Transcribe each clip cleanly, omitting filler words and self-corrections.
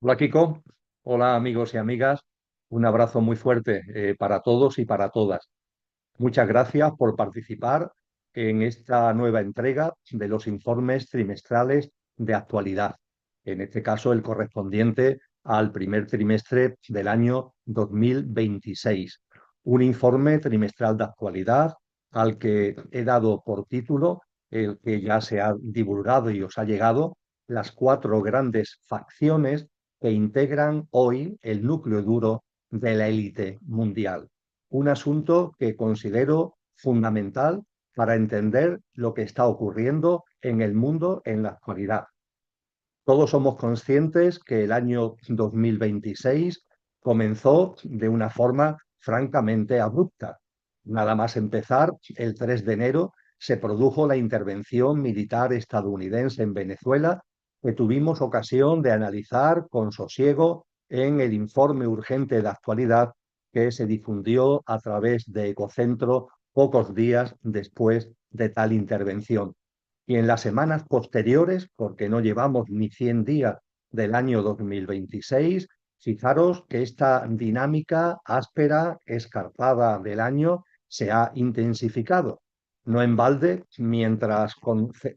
Hola Kiko, hola amigos y amigas, un abrazo muy fuerte para todos y para todas. Muchas gracias por participar en esta nueva entrega de los informes trimestrales de actualidad, en este caso el correspondiente al primer trimestre del año 2026. Un informe trimestral de actualidad al que he dado por título, el que ya se ha divulgado y os ha llegado, las cuatro grandes facciones que integran hoy el núcleo duro de la élite mundial. Un asunto que considero fundamental para entender lo que está ocurriendo en el mundo en la actualidad. Todos somos conscientes que el año 2026 comenzó de una forma francamente abrupta. Nada más empezar, el 3 de enero se produjo la intervención militar estadounidense en Venezuela, que tuvimos ocasión de analizar con sosiego en el informe urgente de actualidad que se difundió a través de Ecocentro pocos días después de tal intervención. Y en las semanas posteriores, porque no llevamos ni 100 días del año 2026, fijaros que esta dinámica áspera, escarpada del año se ha intensificado. No en balde, mientras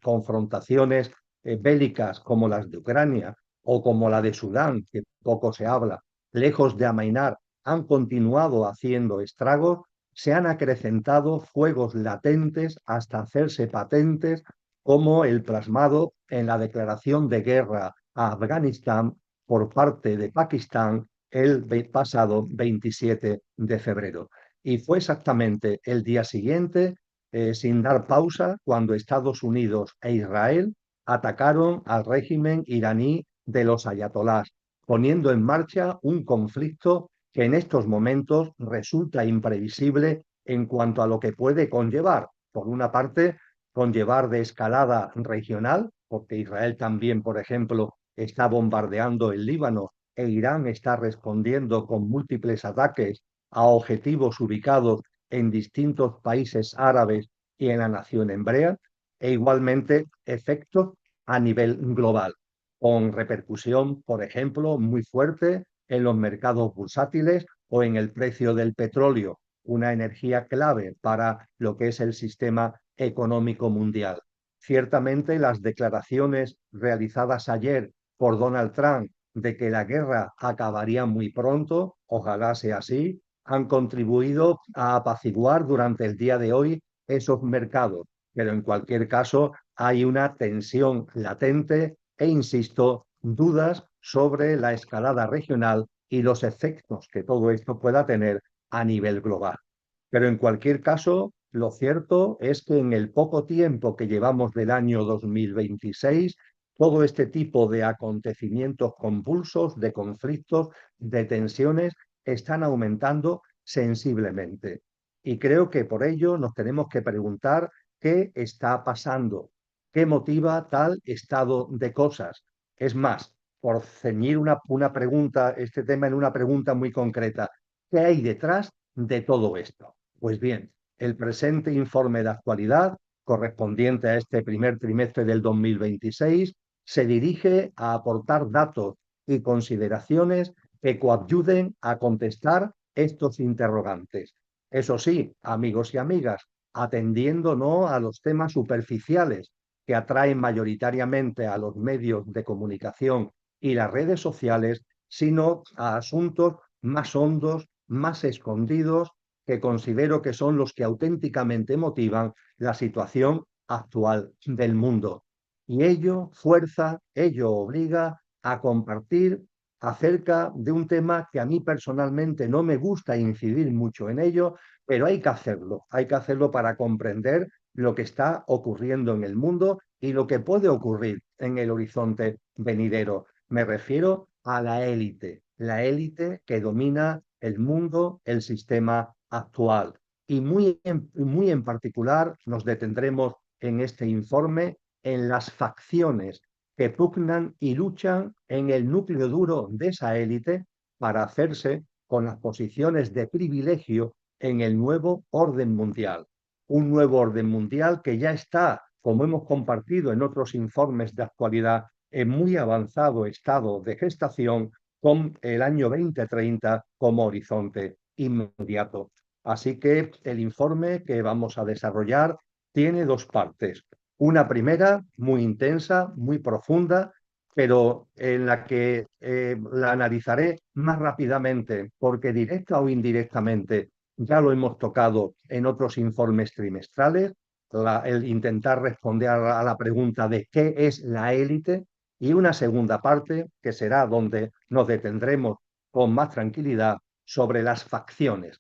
confrontaciones bélicas como las de Ucrania o como la de Sudán, que poco se habla, lejos de amainar, han continuado haciendo estragos, se han acrecentado fuegos latentes hasta hacerse patentes como el plasmado en la declaración de guerra a Afganistán por parte de Pakistán el pasado 27 de febrero. Y fue exactamente el día siguiente, sin dar pausa, cuando Estados Unidos e Israel atacaron al régimen iraní de los ayatolás, poniendo en marcha un conflicto que en estos momentos resulta imprevisible en cuanto a lo que puede conllevar. Por una parte, conllevar de escalada regional, porque Israel también, por ejemplo, está bombardeando el Líbano e Irán está respondiendo con múltiples ataques a objetivos ubicados en distintos países árabes y en la nación hebrea, e igualmente efectos a nivel global, con repercusión, por ejemplo, muy fuerte en los mercados bursátiles o en el precio del petróleo, una energía clave para lo que es el sistema económico mundial. Ciertamente, las declaraciones realizadas ayer por Donald Trump de que la guerra acabaría muy pronto, ojalá sea así, han contribuido a apaciguar durante el día de hoy esos mercados. Pero en cualquier caso, hay una tensión latente e, insisto, dudas sobre la escalada regional y los efectos que todo esto pueda tener a nivel global. Pero en cualquier caso, lo cierto es que en el poco tiempo que llevamos del año 2026, todo este tipo de acontecimientos convulsos, de conflictos, de tensiones, están aumentando sensiblemente. Y creo que por ello nos tenemos que preguntar qué está pasando, qué motiva tal estado de cosas. Es más, por ceñir una pregunta, este tema en una pregunta muy concreta, ¿qué hay detrás de todo esto? Pues bien, el presente informe de actualidad, correspondiente a este primer trimestre del 2026, se dirige a aportar datos y consideraciones que coadyuden a contestar estos interrogantes. Eso sí, amigos y amigas, atendiendo no a los temas superficiales que atraen mayoritariamente a los medios de comunicación y las redes sociales, sino a asuntos más hondos, más escondidos, que considero que son los que auténticamente motivan la situación actual del mundo. Y ello fuerza, ello obliga a compartir acerca de un tema que a mí personalmente no me gusta incidir mucho en ello, pero hay que hacerlo para comprender lo que está ocurriendo en el mundo y lo que puede ocurrir en el horizonte venidero. Me refiero a la élite que domina el mundo, el sistema actual. Y muy en particular nos detendremos en este informe en las facciones que pugnan y luchan en el núcleo duro de esa élite para hacerse con las posiciones de privilegio en el nuevo orden mundial. Un nuevo orden mundial que ya está, como hemos compartido en otros informes de actualidad, en muy avanzado estado de gestación, con el año 2030 como horizonte inmediato. Así que el informe que vamos a desarrollar tiene dos partes. Una primera, muy intensa, muy profunda, pero en la que la analizaré más rápidamente, porque directa o indirectamente ya lo hemos tocado en otros informes trimestrales, el intentar responder a la pregunta de qué es la élite, y una segunda parte, que será donde nos detendremos con más tranquilidad, sobre las facciones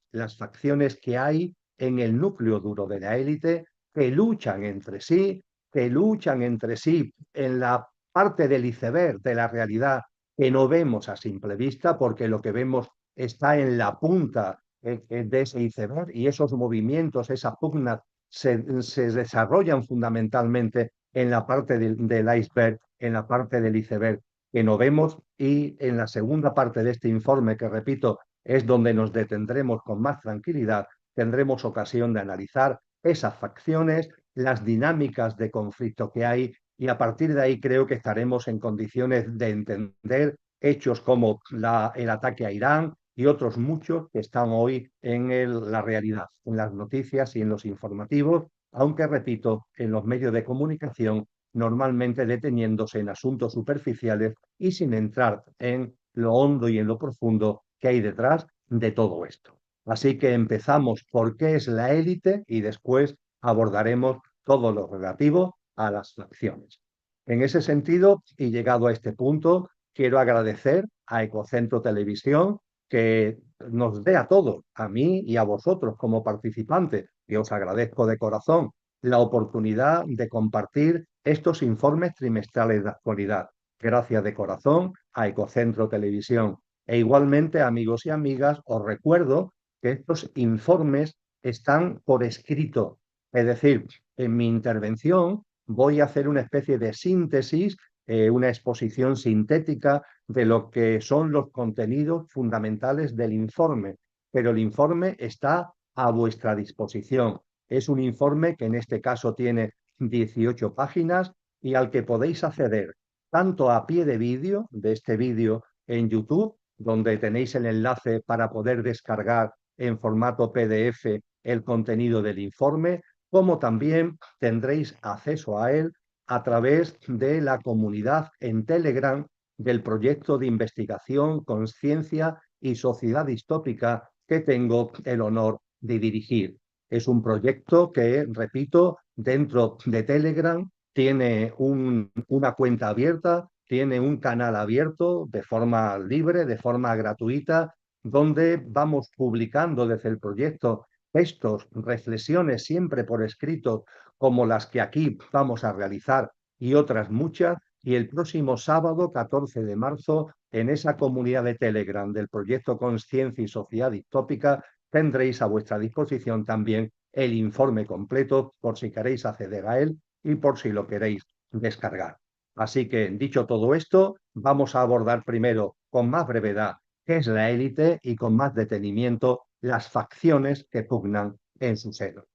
que hay en el núcleo duro de la élite, que luchan entre sí, en la parte del iceberg de la realidad que no vemos a simple vista, porque lo que vemos está en la punta de ese iceberg, y esos movimientos, esas pugnas, se desarrollan fundamentalmente en la parte del iceberg, en la parte del iceberg que no vemos. Y en la segunda parte de este informe, que repito, es donde nos detendremos con más tranquilidad, tendremos ocasión de analizar esas facciones, las dinámicas de conflicto que hay, y a partir de ahí creo que estaremos en condiciones de entender hechos como el ataque a Irán y otros muchos que están hoy en la realidad, en las noticias y en los informativos, aunque repito, en los medios de comunicación, normalmente deteniéndose en asuntos superficiales y sin entrar en lo hondo y en lo profundo que hay detrás de todo esto. Así que empezamos por qué es la élite y después abordaremos todo lo relativo a las facciones. En ese sentido, y llegado a este punto, quiero agradecer a Ecocentro Televisión que nos dé a todos, a mí y a vosotros como participantes, y os agradezco de corazón, la oportunidad de compartir estos informes trimestrales de actualidad. Gracias de corazón a Ecocentro Televisión. E igualmente, amigos y amigas, os recuerdo que estos informes están por escrito. Es decir, en mi intervención voy a hacer una especie de síntesis, una exposición sintética de lo que son los contenidos fundamentales del informe, pero el informe está a vuestra disposición. Es un informe que en este caso tiene 18 páginas y al que podéis acceder tanto a pie de vídeo, de este vídeo en YouTube, donde tenéis el enlace para poder descargar en formato PDF el contenido del informe, como también tendréis acceso a él a través de la comunidad en Telegram del proyecto de investigación, conciencia y sociedad distópica que tengo el honor de dirigir. Es un proyecto que, repito, dentro de Telegram tiene una cuenta abierta, tiene un canal abierto de forma libre, de forma gratuita, donde vamos publicando desde el proyecto textos, reflexiones siempre por escrito, como las que aquí vamos a realizar y otras muchas. Y el próximo sábado, 14 de marzo, en esa comunidad de Telegram del proyecto Conciencia y Sociedad Distópica, tendréis a vuestra disposición también el informe completo por si queréis acceder a él y por si lo queréis descargar. Así que, dicho todo esto, vamos a abordar primero con más brevedad qué es la élite y con más detenimiento las facciones que pugnan en su seno.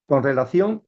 Con relación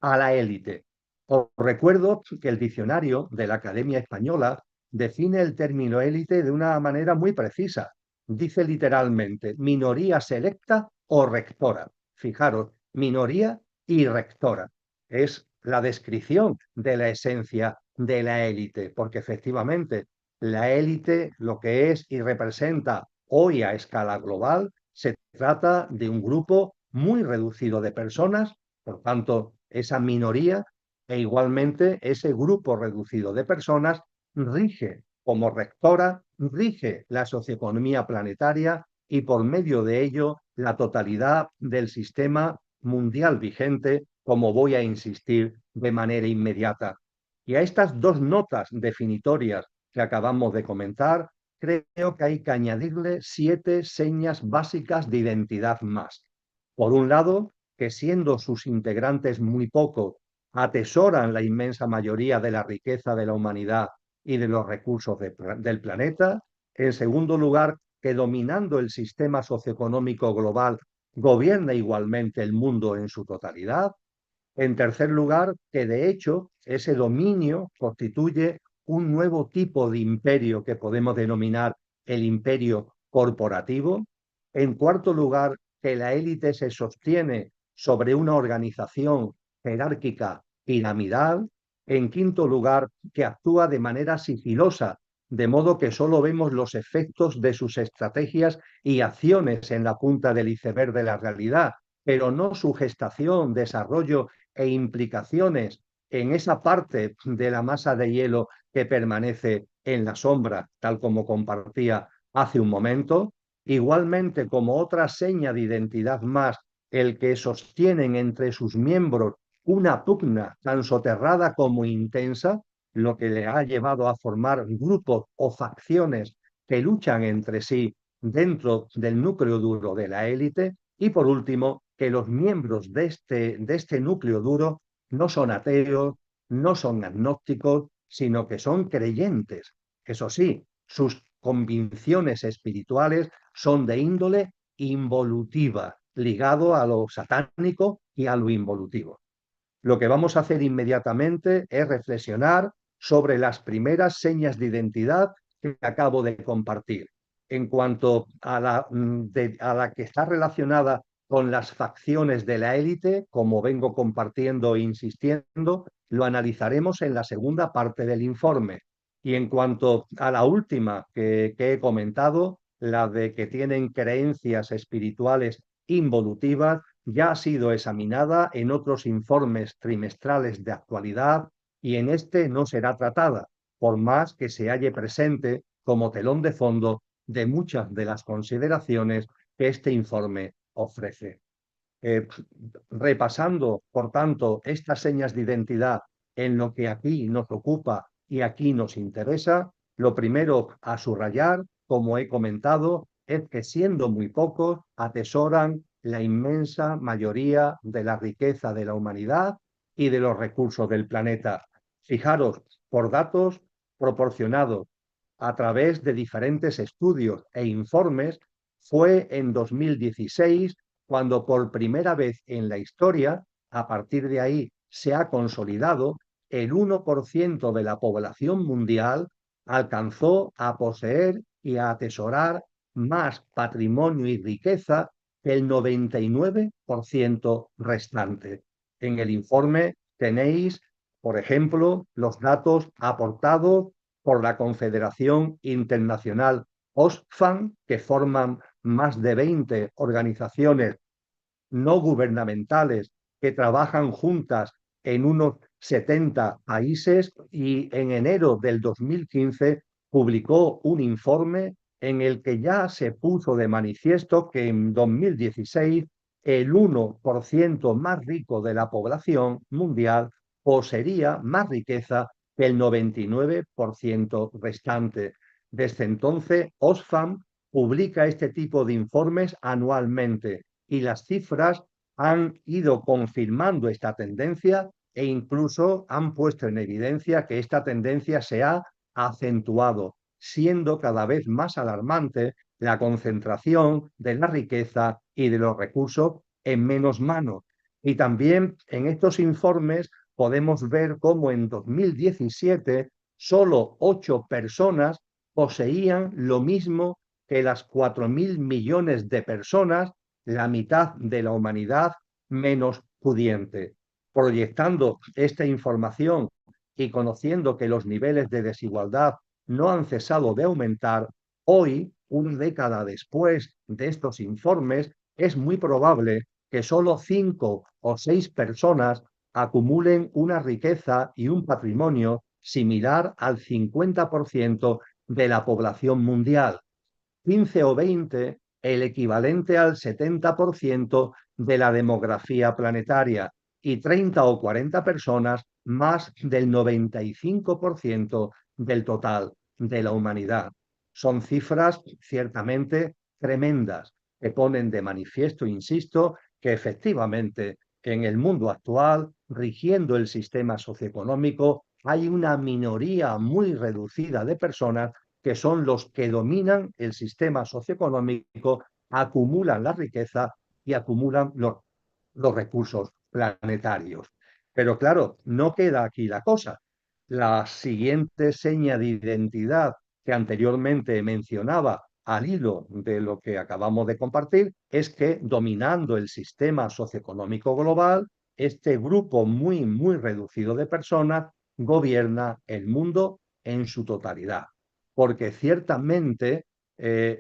a la élite, os recuerdo que el diccionario de la Academia Española define el término élite de una manera muy precisa. Dice literalmente minoría selecta o rectora. Fijaros, minoría y rectora. Es la descripción de la esencia de la élite, porque efectivamente la élite lo que es y representa hoy a escala global, se trata de un grupo muy reducido de personas, por tanto, esa minoría e igualmente ese grupo reducido de personas rige como rectora, rige la socioeconomía planetaria y por medio de ello la totalidad del sistema mundial vigente, como voy a insistir de manera inmediata. Y a estas dos notas definitorias que acabamos de comentar, creo que hay que añadirle 7 señas básicas de identidad más. Por un lado, que siendo sus integrantes muy pocos, atesoran la inmensa mayoría de la riqueza de la humanidad y de los recursos del planeta. En segundo lugar, que dominando el sistema socioeconómico global, gobierna igualmente el mundo en su totalidad. En tercer lugar, que de hecho ese dominio constituye un nuevo tipo de imperio que podemos denominar el imperio corporativo. En cuarto lugar, que la élite se sostiene sobre una organización jerárquica piramidal. En quinto lugar, que actúa de manera sigilosa, de modo que solo vemos los efectos de sus estrategias y acciones en la punta del iceberg de la realidad, pero no su gestación, desarrollo e implicaciones en esa parte de la masa de hielo que permanece en la sombra, tal como compartía hace un momento. Igualmente, como otra seña de identidad más, el que sostienen entre sus miembros una pugna tan soterrada como intensa, lo que le ha llevado a formar grupos o facciones que luchan entre sí dentro del núcleo duro de la élite. Y por último, que los miembros de este núcleo duro no son ateos, no son agnósticos, sino que son creyentes. Eso sí, sus convicciones espirituales son de índole involutiva, ligado a lo satánico y a lo involutivo. Lo que vamos a hacer inmediatamente es reflexionar sobre las primeras señas de identidad que acabo de compartir. En cuanto a la que está relacionada con las facciones de la élite, como vengo compartiendo e insistiendo, lo analizaremos en la segunda parte del informe. Y en cuanto a la última que he comentado, la de que tienen creencias espirituales involutivas, ya ha sido examinada en otros informes trimestrales de actualidad y en este no será tratada, por más que se halle presente como telón de fondo de muchas de las consideraciones que este informe ofrece. Eh, Repasando, por tanto, estas señas de identidad en lo que aquí nos ocupa y aquí nos interesa, lo primero a subrayar, como he comentado, es que siendo muy pocos, atesoran la inmensa mayoría de la riqueza de la humanidad y de los recursos del planeta. Fijaros, por datos proporcionados a través de diferentes estudios e informes, fue en 2016 cuando por primera vez en la historia, a partir de ahí se ha consolidado, el 1% de la población mundial alcanzó a poseer y a atesorar más patrimonio y riqueza que el 99% restante. En el informe tenéis, por ejemplo, los datos aportados por la Confederación Internacional Oxfam, que forman más de 20 organizaciones no gubernamentales que trabajan juntas en unos 70 países, y en enero del 2015 publicó un informe en el que ya se puso de manifiesto que en 2016 el 1% más rico de la población mundial poseería más riqueza que el 99% restante. Desde entonces, Oxfam publica este tipo de informes anualmente y las cifras han ido confirmando esta tendencia e incluso han puesto en evidencia que esta tendencia se ha acentuado, siendo cada vez más alarmante la concentración de la riqueza y de los recursos en menos manos. Y también en estos informes podemos ver cómo en 2017 solo 8 personas poseían lo mismo que las 4.000 millones de personas, la mitad de la humanidad menos pudiente. Proyectando esta información y conociendo que los niveles de desigualdad no han cesado de aumentar, hoy, una década después de estos informes, es muy probable que solo 5 o 6 personas acumulen una riqueza y un patrimonio similar al 50% de la población mundial. 15 o 20 el equivalente al 70% de la demografía planetaria, y 30 o 40 personas más del 95% del total de la humanidad. Son cifras ciertamente tremendas que ponen de manifiesto, insisto, que efectivamente en el mundo actual, rigiendo el sistema socioeconómico, hay una minoría muy reducida de personas que son los que dominan el sistema socioeconómico, acumulan la riqueza y acumulan los recursos planetarios. Pero claro, no queda aquí la cosa. la siguiente seña de identidad que anteriormente mencionaba al hilo de lo que acabamos de compartir es que dominando el sistema socioeconómico global, este grupo muy reducido de personas gobierna el mundo en su totalidad. Porque ciertamente,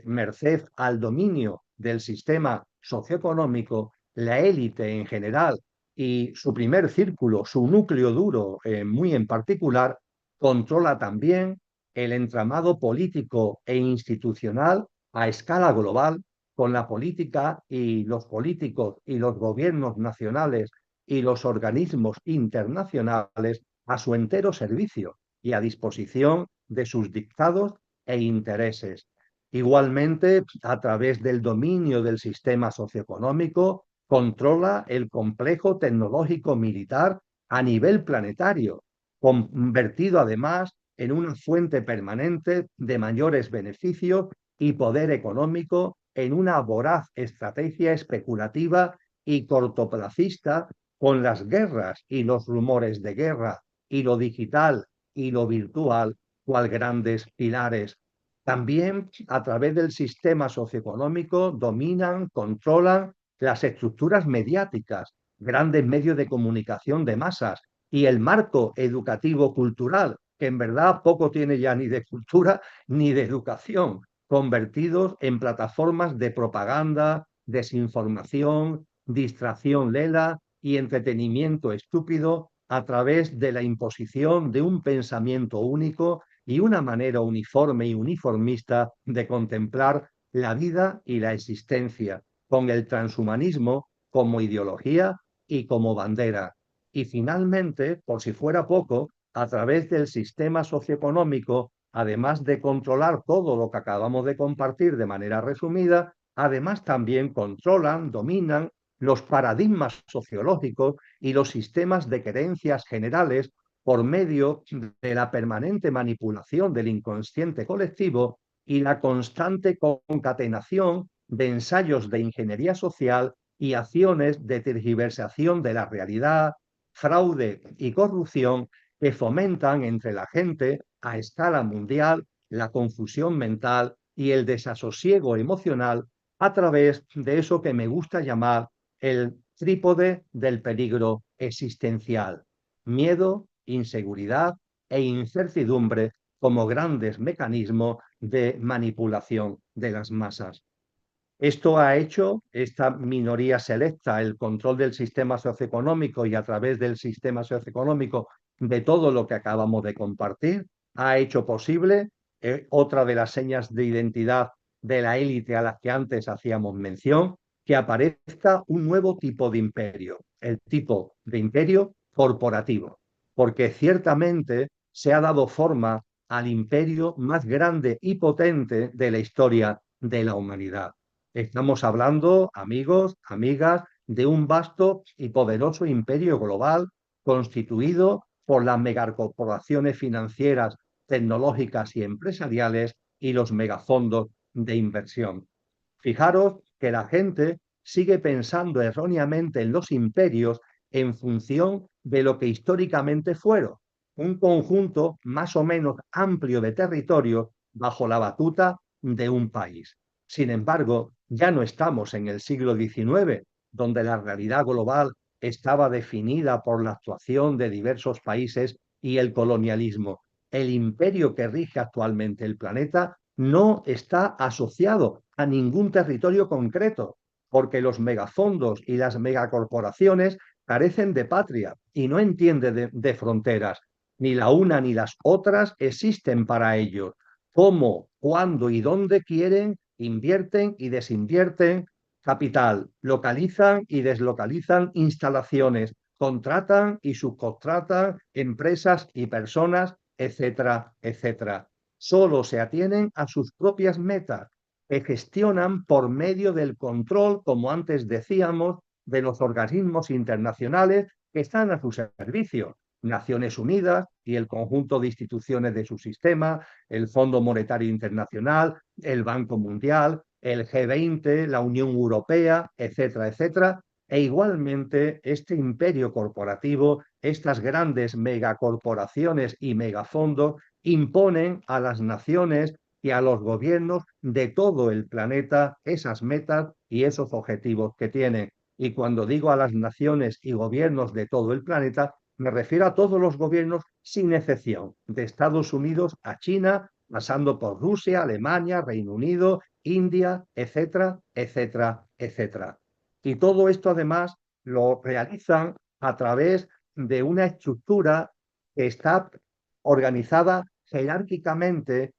merced al dominio del sistema socioeconómico, la élite en general y su primer círculo, su núcleo duro muy en particular, controla también el entramado político e institucional a escala global, con la política y los políticos y los gobiernos nacionales y los organismos internacionales a su entero servicio y a disposición de sus dictados e intereses. Igualmente, a través del dominio del sistema socioeconómico, controla el complejo tecnológico militar a nivel planetario, convertido además en una fuente permanente de mayores beneficios y poder económico en una voraz estrategia especulativa y cortoplacista con las guerras y los rumores de guerra y lo digital y lo virtual cual grandes pilares. También a través del sistema socioeconómico dominan, controlan las estructuras mediáticas, grandes medios de comunicación de masas y el marco educativo cultural, que en verdad poco tiene ya ni de cultura ni de educación, convertidos en plataformas de propaganda, desinformación, distracción lela y entretenimiento estúpido a través de la imposición de un pensamiento único y una manera uniforme y uniformista de contemplar la vida y la existencia, con el transhumanismo como ideología y como bandera. Y finalmente, por si fuera poco, a través del sistema socioeconómico, además de controlar todo lo que acabamos de compartir de manera resumida, además también controlan, dominan los paradigmas sociológicos y los sistemas de creencias generales por medio de la permanente manipulación del inconsciente colectivo y la constante concatenación de ensayos de ingeniería social y acciones de tergiversación de la realidad, fraude y corrupción que fomentan entre la gente a escala mundial la confusión mental y el desasosiego emocional a través de eso que me gusta llamar el trípode del peligro existencial: miedo, inseguridad e incertidumbre como grandes mecanismos de manipulación de las masas. Esto ha hecho esta minoría selecta el control del sistema socioeconómico y a través del sistema socioeconómico de todo lo que acabamos de compartir, ha hecho posible otra de las señas de identidad de la élite a las que antes hacíamos mención, que aparezca un nuevo tipo de imperio, el tipo de imperio corporativo, porque ciertamente se ha dado forma al imperio más grande y potente de la historia de la humanidad. Estamos hablando, amigos, amigas, de un vasto y poderoso imperio global constituido por las megacorporaciones financieras, tecnológicas y empresariales y los megafondos de inversión. Fijaros que la gente sigue pensando erróneamente en los imperios en función de lo que históricamente fueron, un conjunto más o menos amplio de territorios bajo la batuta de un país. Sin embargo, ya no estamos en el siglo XIX, donde la realidad global estaba definida por la actuación de diversos países y el colonialismo. El imperio que rige actualmente el planeta no está asociado a ningún territorio concreto, porque los megafondos y las megacorporaciones carecen de patria y no entienden de fronteras. Ni la una ni las otras existen para ellos. Cómo, cuándo y dónde quieren, invierten y desinvierten capital, localizan y deslocalizan instalaciones, contratan y subcontratan empresas y personas, etcétera, etcétera. Solo se atienen a sus propias metas, que gestionan por medio del control, como antes decíamos, de los organismos internacionales que están a su servicio. Naciones Unidas y el conjunto de instituciones de su sistema, el Fondo Monetario Internacional, el Banco Mundial, el G20, la Unión Europea, etcétera, etcétera. E igualmente este imperio corporativo estas grandes megacorporaciones y megafondos imponen a las naciones y a los gobiernos de todo el planeta esas metas y esos objetivos que tienen. Y cuando digo a las naciones y gobiernos de todo el planeta, me refiero a todos los gobiernos sin excepción, de Estados Unidos a China, pasando por Rusia, Alemania, Reino Unido, India, etcétera, etcétera, etcétera. Y todo esto además lo realizan a través de una estructura que está organizada jerárquicamente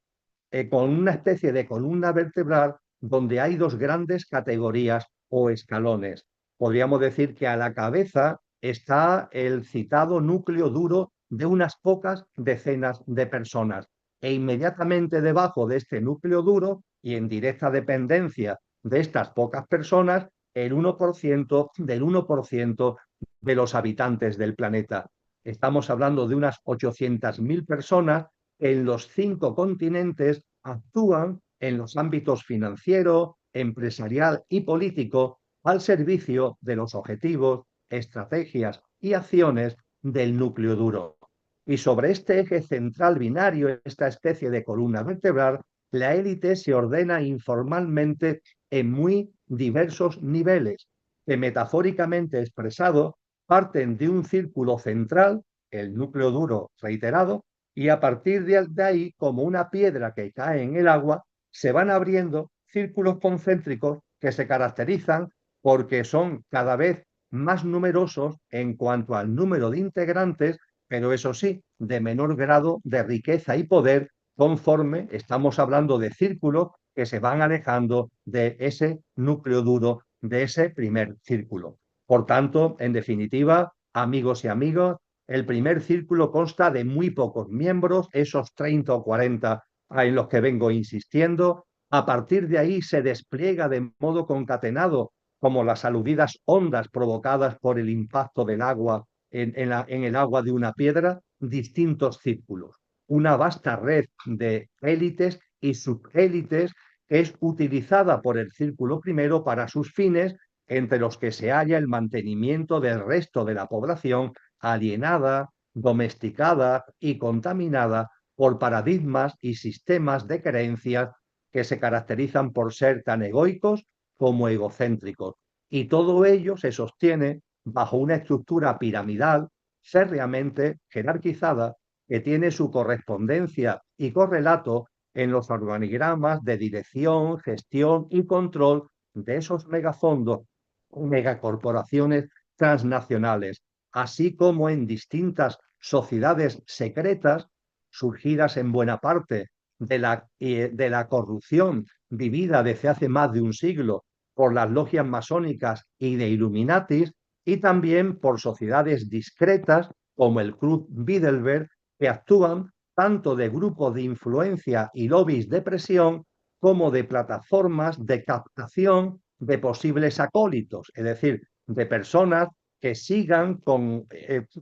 con una especie de columna vertebral donde hay dos grandes categorías o escalones. Podríamos decir que a la cabeza está el citado núcleo duro de unas pocas decenas de personas e inmediatamente debajo de este núcleo duro y en directa dependencia de estas pocas personas, el 1% del 1% de los habitantes del planeta. Estamos hablando de unas 800.000 personas en los 5 continentes actúan en los ámbitos financiero, empresarial y político al servicio de los objetivos, estrategias y acciones del núcleo duro. Y sobre este eje central binario, esta especie de columna vertebral, la élite se ordena informalmente en muy diversos niveles, que metafóricamente expresado parten de un círculo central, el núcleo duro reiterado, y a partir de ahí, como una piedra que cae en el agua, se van abriendo círculos concéntricos que se caracterizan porque son cada vez más numerosos en cuanto al número de integrantes, pero eso sí, de menor grado de riqueza y poder conforme estamos hablando de círculos que se van alejando de ese núcleo duro, de ese primer círculo. Por tanto, en definitiva, amigos y amigas, el primer círculo consta de muy pocos miembros, esos 30 o 40 en los que vengo insistiendo. A partir de ahí se despliega de modo concatenado, como las aludidas ondas provocadas por el impacto del agua en el agua de una piedra, distintos círculos. Una vasta red de élites y subélites que es utilizada por el círculo primero para sus fines, entre los que se halla el mantenimiento del resto de la población alienada, domesticada y contaminada por paradigmas y sistemas de creencias que se caracterizan por ser tan egoicos como egocéntricos. Y todo ello se sostiene bajo una estructura piramidal férreamente jerarquizada que tiene su correspondencia y correlato en los organigramas de dirección, gestión y control de esos megafondos, megacorporaciones transnacionales, así como en distintas sociedades secretas surgidas en buena parte de la corrupción vivida desde hace más de un siglo por las logias masónicas y de Illuminatis, y también por sociedades discretas como el Club Bilderberg, que actúan tanto de grupos de influencia y lobbies de presión como de plataformas de captación de posibles acólitos, es decir, de personas que sigan con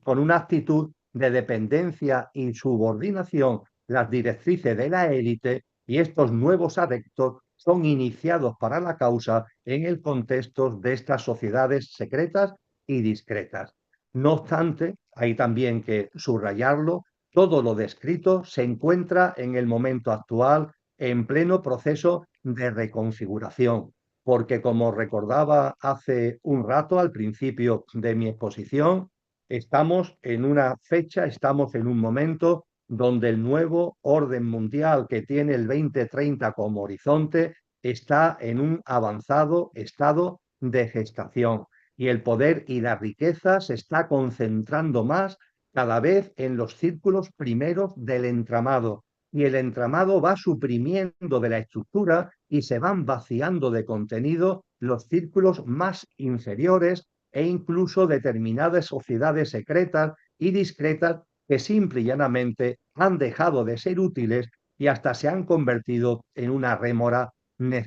una actitud de dependencia y subordinación las directrices de la élite, y estos nuevos adeptos son iniciados para la causa en el contexto de estas sociedades secretas y discretas. No obstante, hay también que subrayarlo, todo lo descrito se encuentra en el momento actual en pleno proceso de reconfiguración, porque como recordaba hace un rato al principio de mi exposición, estamos en una fecha, estamos en un momento donde el nuevo orden mundial que tiene el 2030 como horizonte está en un avanzado estado de gestación y el poder y la riqueza se está concentrando más cada vez en los círculos primeros del entramado, y el entramado va suprimiendo de la estructura y se van vaciando de contenido los círculos más inferiores e incluso determinadas sociedades secretas y discretas que simple y llanamente han dejado de ser útiles y hasta se han convertido en una rémora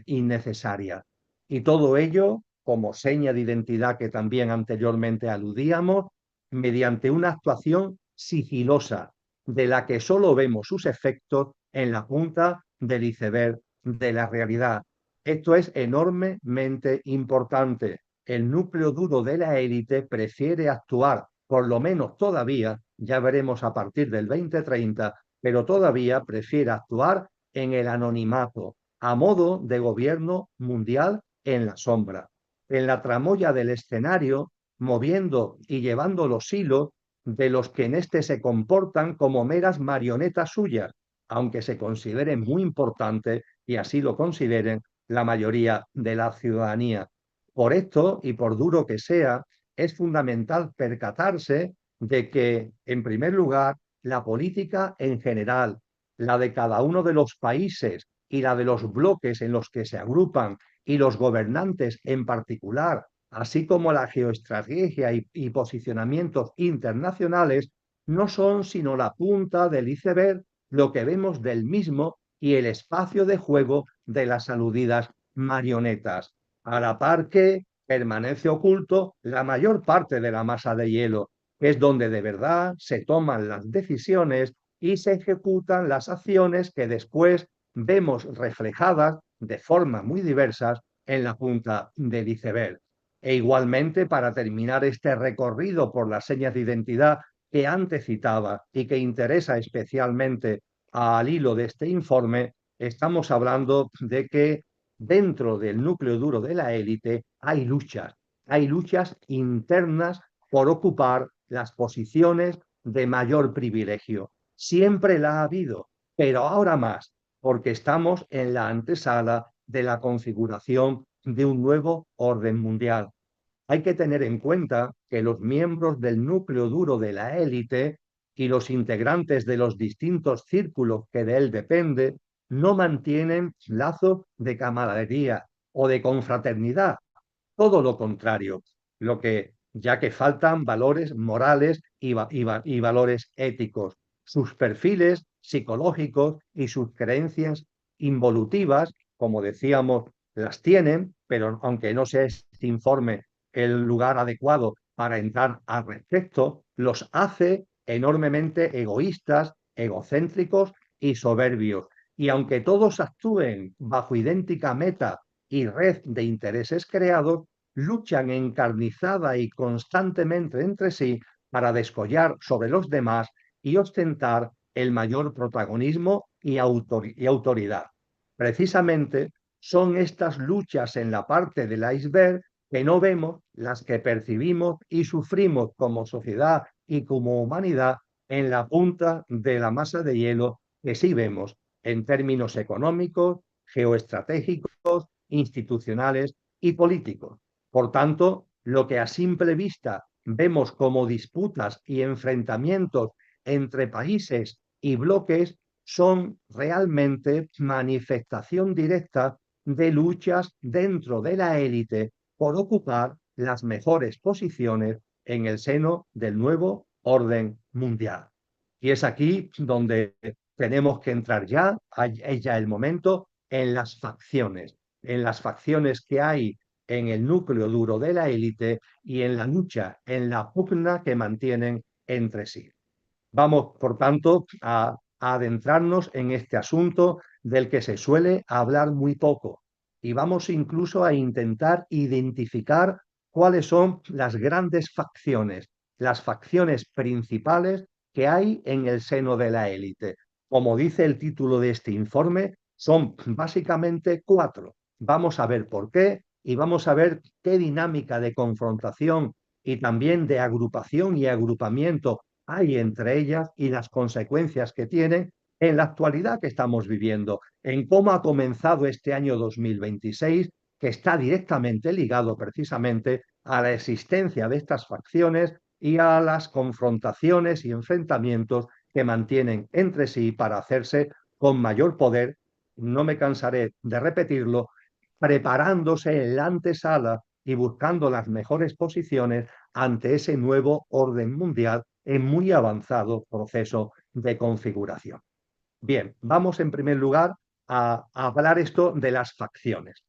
innecesaria. Y todo ello, como seña de identidad que también anteriormente aludíamos, mediante una actuación sigilosa, de la que solo vemos sus efectos en la punta del iceberg de la realidad. Esto es enormemente importante. El núcleo duro de la élite prefiere actuar por lo menos todavía, ya veremos a partir del 2030, pero todavía prefiere actuar en el anonimato, a modo de gobierno mundial en la sombra, en la tramoya del escenario, moviendo y llevando los hilos de los que en este se comportan como meras marionetas suyas, aunque se consideren muy importantes y así lo consideren la mayoría de la ciudadanía. Por esto, y por duro que sea, es fundamental percatarse de que, en primer lugar, la política en general, la de cada uno de los países y la de los bloques en los que se agrupan y los gobernantes en particular, así como la geoestrategia y posicionamientos internacionales, no son sino la punta del iceberg, lo que vemos del mismo y el espacio de juego de las aludidas marionetas, a la par que permanece oculto la mayor parte de la masa de hielo, que es donde de verdad se toman las decisiones y se ejecutan las acciones que después vemos reflejadas de formas muy diversas en la punta del iceberg. E igualmente, para terminar este recorrido por las señas de identidad que antes citaba y que interesa especialmente al hilo de este informe, estamos hablando de que dentro del núcleo duro de la élite hay luchas internas por ocupar las posiciones de mayor privilegio. Siempre la ha habido, pero ahora más, porque estamos en la antesala de la configuración de un nuevo orden mundial. Hay que tener en cuenta que los miembros del núcleo duro de la élite y los integrantes de los distintos círculos que de él dependen no mantienen lazos de camaradería o de confraternidad, todo lo contrario, ya que faltan valores morales y valores éticos. Sus perfiles psicológicos y sus creencias involutivas, como decíamos, las tienen, pero aunque no sea este informe el lugar adecuado para entrar al respecto, los hace enormemente egoístas, egocéntricos y soberbios. Y aunque todos actúen bajo idéntica meta y red de intereses creados, luchan encarnizada y constantemente entre sí para descollar sobre los demás y ostentar el mayor protagonismo y autoridad. Precisamente son estas luchas en la parte del iceberg que no vemos, las que percibimos y sufrimos como sociedad y como humanidad en la punta de la masa de hielo que sí vemos en términos económicos, geoestratégicos, institucionales y políticos. Por tanto, lo que a simple vista vemos como disputas y enfrentamientos entre países y bloques son realmente manifestación directa de luchas dentro de la élite por ocupar las mejores posiciones en el seno del nuevo orden mundial. Y es aquí donde tenemos que entrar ya, es ya el momento, en las facciones que hay en el núcleo duro de la élite y en la lucha, en la pugna que mantienen entre sí. Vamos, por tanto, a adentrarnos en este asunto del que se suele hablar muy poco y vamos incluso a intentar identificar cuáles son las grandes facciones, las facciones principales que hay en el seno de la élite. Como dice el título de este informe, son básicamente cuatro. Vamos a ver por qué y vamos a ver qué dinámica de confrontación y también de agrupación y agrupamiento hay entre ellas y las consecuencias que tienen en la actualidad que estamos viviendo, en cómo ha comenzado este año 2026, que está directamente ligado precisamente a la existencia de estas facciones y a las confrontaciones y enfrentamientos que mantienen entre sí para hacerse con mayor poder, no me cansaré de repetirlo, preparándose en la antesala y buscando las mejores posiciones ante ese nuevo orden mundial en muy avanzado proceso de configuración. Bien, vamos en primer lugar a hablar esto de las facciones.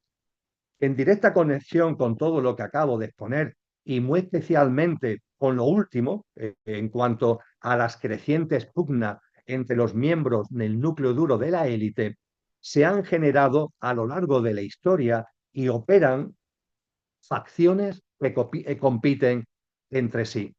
En directa conexión con todo lo que acabo de exponer y muy especialmente con lo último, en cuanto a las crecientes pugnas entre los miembros del núcleo duro de la élite, se han generado a lo largo de la historia y operan facciones que compiten entre sí.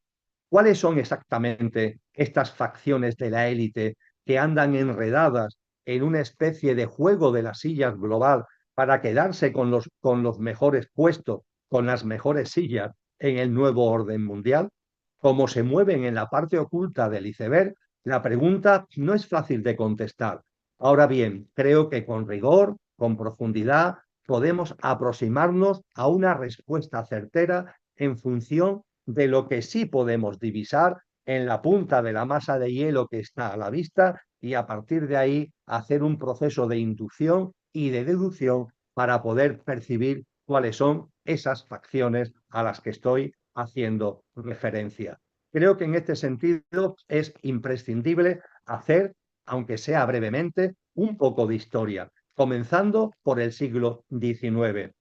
¿Cuáles son exactamente estas facciones de la élite que andan enredadas en una especie de juego de las sillas global para quedarse con los mejores puestos, con las mejores sillas en el nuevo orden mundial? Como se mueven en la parte oculta del iceberg, la pregunta no es fácil de contestar. Ahora bien, creo que con rigor, con profundidad, podemos aproximarnos a una respuesta certera en función de lo que sí podemos divisar en la punta de la masa de hielo que está a la vista y a partir de ahí hacer un proceso de inducción y de deducción para poder percibir cuáles son esas facciones a las que estoy haciendo referencia. Creo que en este sentido es imprescindible hacer, aunque sea brevemente, un poco de historia, comenzando por el siglo XIX.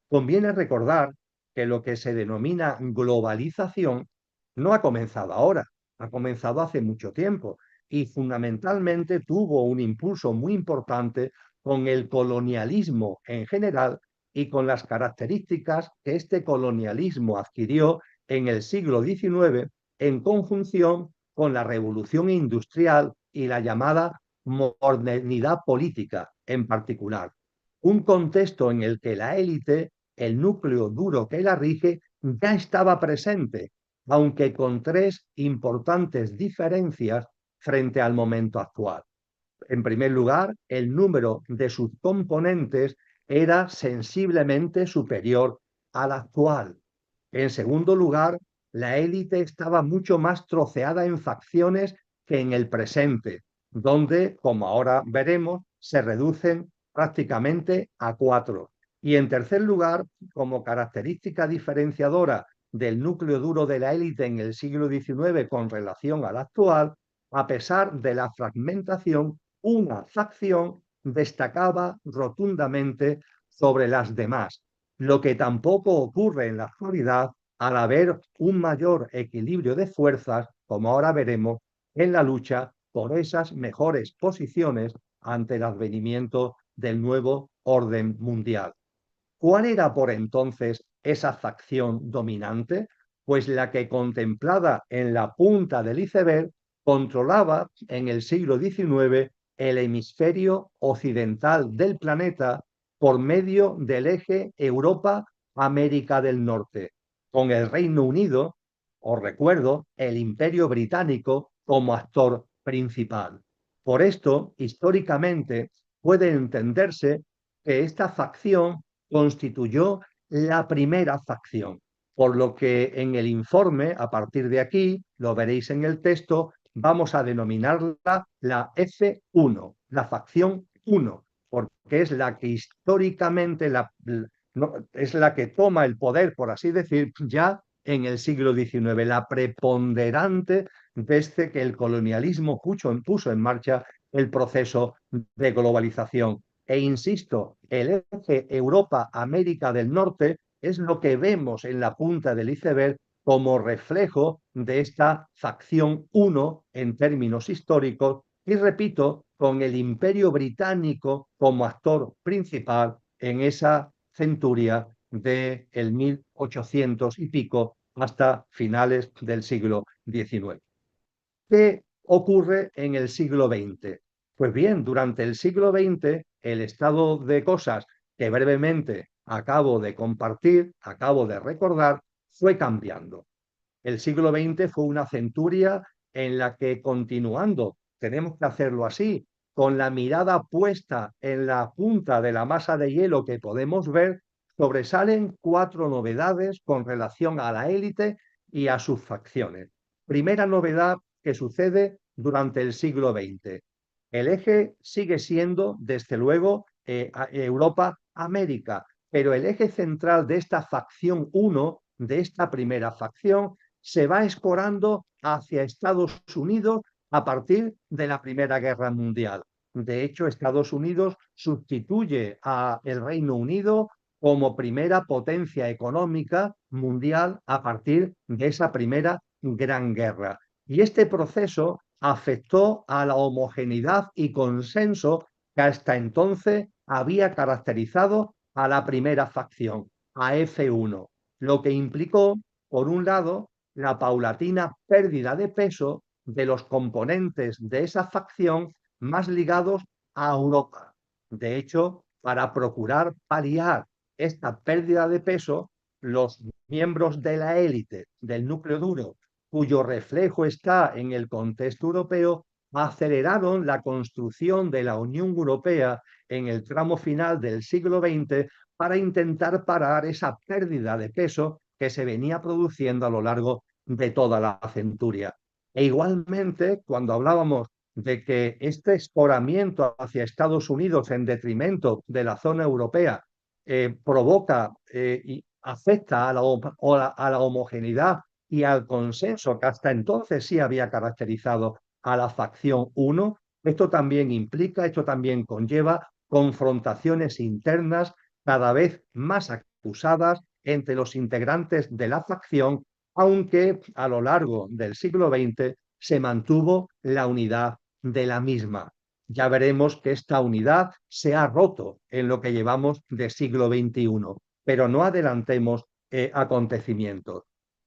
Conviene recordar que lo que se denomina globalización no ha comenzado ahora, ha comenzado hace mucho tiempo y fundamentalmente tuvo un impulso muy importante con el colonialismo en general y con las características que este colonialismo adquirió en el siglo XIX en conjunción con la revolución industrial y la llamada modernidad política en particular. Un contexto en el que la élite, el núcleo duro que la rige, ya estaba presente, aunque con tres importantes diferencias frente al momento actual. En primer lugar, el número de sus componentes era sensiblemente superior al actual. En segundo lugar, la élite estaba mucho más troceada en facciones que en el presente, donde, como ahora veremos, se reducen prácticamente a cuatro. Y en tercer lugar, como característica diferenciadora del núcleo duro de la élite en el siglo XIX con relación al actual, a pesar de la fragmentación, una facción destacaba rotundamente sobre las demás, lo que tampoco ocurre en la actualidad al haber un mayor equilibrio de fuerzas, como ahora veremos, en la lucha por esas mejores posiciones ante el advenimiento del nuevo orden mundial. ¿Cuál era por entonces esa facción dominante? Pues la que, contemplada en la punta del iceberg, controlaba en el siglo XIX el hemisferio occidental del planeta por medio del eje Europa-América del Norte, con el Reino Unido, os recuerdo, el Imperio Británico como actor principal. Por esto, históricamente, puede entenderse que esta facción constituyó la primera facción, por lo que en el informe, a partir de aquí, lo veréis en el texto, vamos a denominarla la F1, la facción 1, porque es la que históricamente no, es la que toma el poder, por así decir, ya en el siglo XIX, la preponderante desde que el colonialismo puso en marcha el proceso de globalización. E insisto, el eje Europa-América del Norte es lo que vemos en la punta del iceberg como reflejo de esta facción 1 en términos históricos y, repito, con el Imperio Británico como actor principal en esa centuria del 1800 y pico hasta finales del siglo XIX. ¿Qué ocurre en el siglo XX? Pues bien, durante el siglo XX, el estado de cosas que brevemente acabo de compartir, acabo de recordar, fue cambiando. El siglo XX fue una centuria en la que, continuando, tenemos que hacerlo así, con la mirada puesta en la punta de la masa de hielo que podemos ver, sobresalen cuatro novedades con relación a la élite y a sus facciones. Primera novedad que sucede durante el siglo XX. El eje sigue siendo, desde luego, Europa-América, pero el eje central de esta facción 1, de esta primera facción, se va escorando hacia Estados Unidos a partir de la Primera Guerra Mundial. De hecho, Estados Unidos sustituye al Reino Unido como primera potencia económica mundial a partir de esa primera gran guerra. Y este proceso afectó a la homogeneidad y consenso que hasta entonces había caracterizado a la primera facción, a F1, lo que implicó, por un lado, la paulatina pérdida de peso de los componentes de esa facción más ligados a Europa. De hecho, para procurar paliar esta pérdida de peso, los miembros de la élite del núcleo duro, cuyo reflejo está en el contexto europeo, aceleraron la construcción de la Unión Europea en el tramo final del siglo XX para intentar parar esa pérdida de peso que se venía produciendo a lo largo de toda la centuria. E igualmente, cuando hablábamos de que este escoramiento hacia Estados Unidos en detrimento de la zona europea provoca y afecta a la homogeneidad y al consenso que hasta entonces sí había caracterizado a la facción 1, esto también conlleva confrontaciones internas cada vez más acusadas entre los integrantes de la facción, aunque a lo largo del siglo XX se mantuvo la unidad de la misma. Ya veremos que esta unidad se ha roto en lo que llevamos de siglo XXI, pero no adelantemos acontecimientos.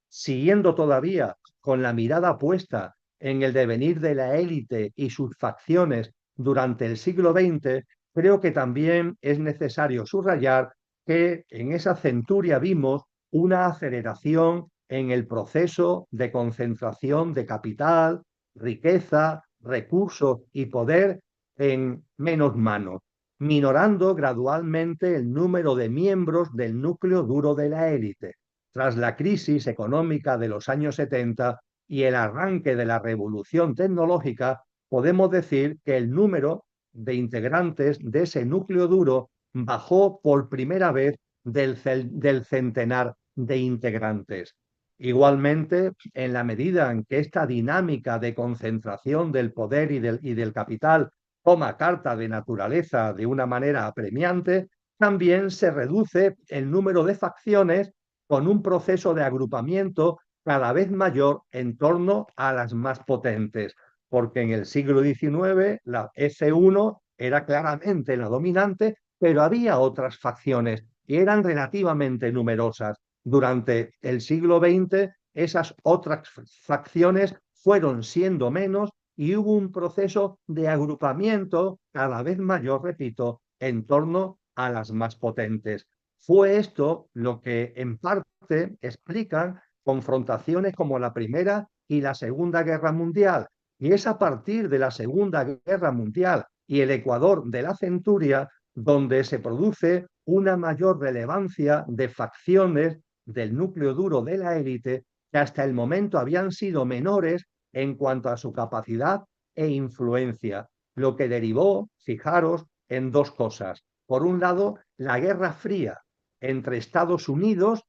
Siguiendo todavía con la mirada puesta en el devenir de la élite y sus facciones durante el siglo XX, creo que también es necesario subrayar que en esa centuria vimos una aceleración en el proceso de concentración de capital, riqueza, recursos y poder en menos manos, minorando gradualmente el número de miembros del núcleo duro de la élite. Tras la crisis económica de los años 70 y el arranque de la revolución tecnológica, podemos decir que el número de integrantes de ese núcleo duro bajó por primera vez del centenar de integrantes. Igualmente, en la medida en que esta dinámica de concentración del poder y del capital toma carta de naturaleza de una manera apremiante, también se reduce el número de facciones con un proceso de agrupamiento cada vez mayor en torno a las más potentes, porque en el siglo XIX la F1 era claramente la dominante, pero había otras facciones y eran relativamente numerosas. Durante el siglo XX esas otras facciones fueron siendo menos y hubo un proceso de agrupamiento cada vez mayor, repito, en torno a las más potentes. Fue esto lo que en parte explican confrontaciones como la Primera y la Segunda Guerra Mundial. Y es a partir de la Segunda Guerra Mundial y el Ecuador de la centuria donde se produce una mayor relevancia de facciones del núcleo duro de la élite que hasta el momento habían sido menores en cuanto a su capacidad e influencia, lo que derivó, fijaros, en dos cosas. Por un lado, la Guerra Fría entre Estados Unidos,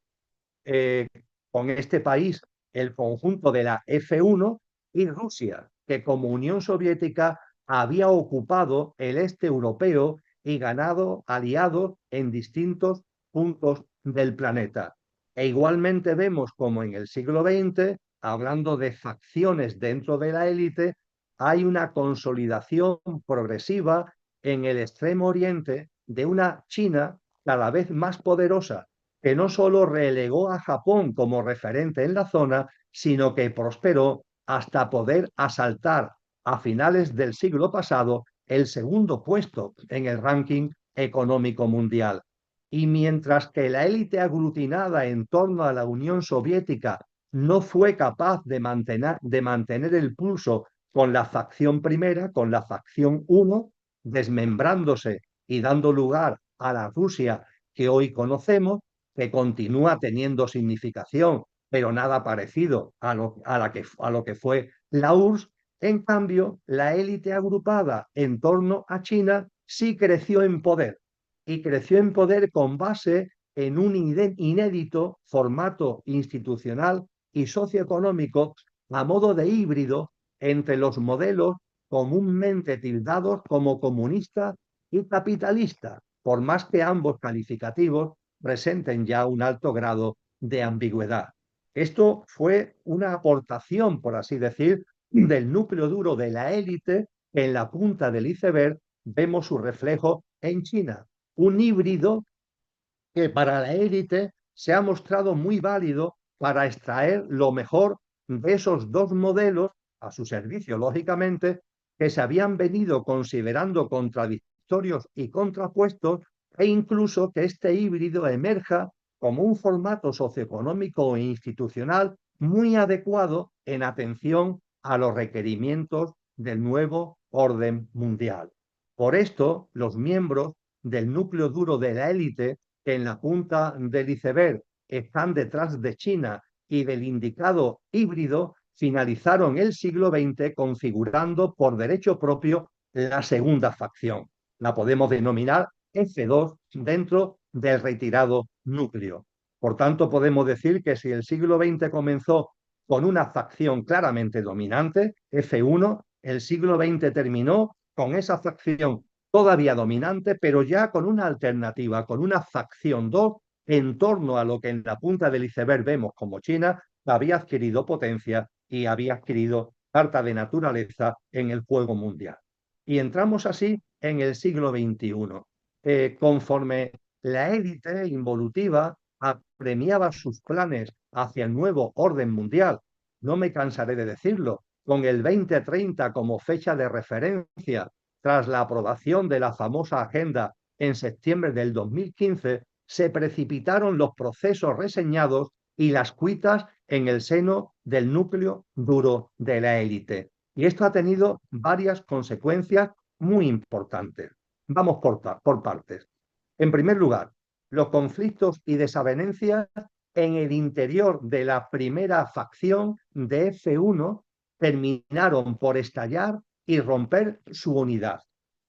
eh, con este país, el conjunto de la F1, y Rusia, que como Unión Soviética había ocupado el este europeo y ganado aliados en distintos puntos del planeta. E igualmente vemos como en el siglo XX, hablando de facciones dentro de la élite, hay una consolidación progresiva en el extremo oriente de una China cada vez más poderosa, que no solo relegó a Japón como referente en la zona, sino que prosperó hasta poder asaltar a finales del siglo pasado el segundo puesto en el ranking económico mundial. Y mientras que la élite aglutinada en torno a la Unión Soviética no fue capaz de mantener el pulso con la facción primera, con la facción 1, desmembrándose y dando lugar a la Rusia que hoy conocemos, que continúa teniendo significación, pero nada parecido a lo que fue la URSS. En cambio, la élite agrupada en torno a China sí creció en poder, y creció en poder con base en un inédito formato institucional y socioeconómico a modo de híbrido entre los modelos comúnmente tildados como comunista y capitalista, por más que ambos calificativos presenten ya un alto grado de ambigüedad. Esto fue una aportación, por así decir, del núcleo duro de la élite, que en la punta del iceberg vemos su reflejo en China, un híbrido que para la élite se ha mostrado muy válido para extraer lo mejor de esos dos modelos a su servicio, lógicamente, que se habían venido considerando contradictorios y contrapuestos, e incluso que este híbrido emerja como un formato socioeconómico e institucional muy adecuado en atención a los requerimientos del nuevo orden mundial. Por esto, los miembros del núcleo duro de la élite, que en la punta del iceberg están detrás de China y del indicado híbrido, finalizaron el siglo XX configurando por derecho propio la segunda facción. La podemos denominar F2 dentro del retirado núcleo. Por tanto, podemos decir que si el siglo XX comenzó con una facción claramente dominante, F1, el siglo XX terminó con esa facción todavía dominante, pero ya con una alternativa, con una facción 2 en torno a lo que en la punta del iceberg vemos como China había adquirido potencia y había adquirido carta de naturaleza en el juego mundial. Y entramos así en el siglo XXI. Conforme la élite involutiva apremiaba sus planes hacia el nuevo orden mundial, no me cansaré de decirlo, con el 2030 como fecha de referencia, tras la aprobación de la famosa agenda en septiembre del 2015, se precipitaron los procesos reseñados y las cuitas en el seno del núcleo duro de la élite. Y esto ha tenido varias consecuencias muy importantes. Vamos por partes. En primer lugar, los conflictos y desavenencias en el interior de la primera facción de F1 terminaron por estallar y romper su unidad.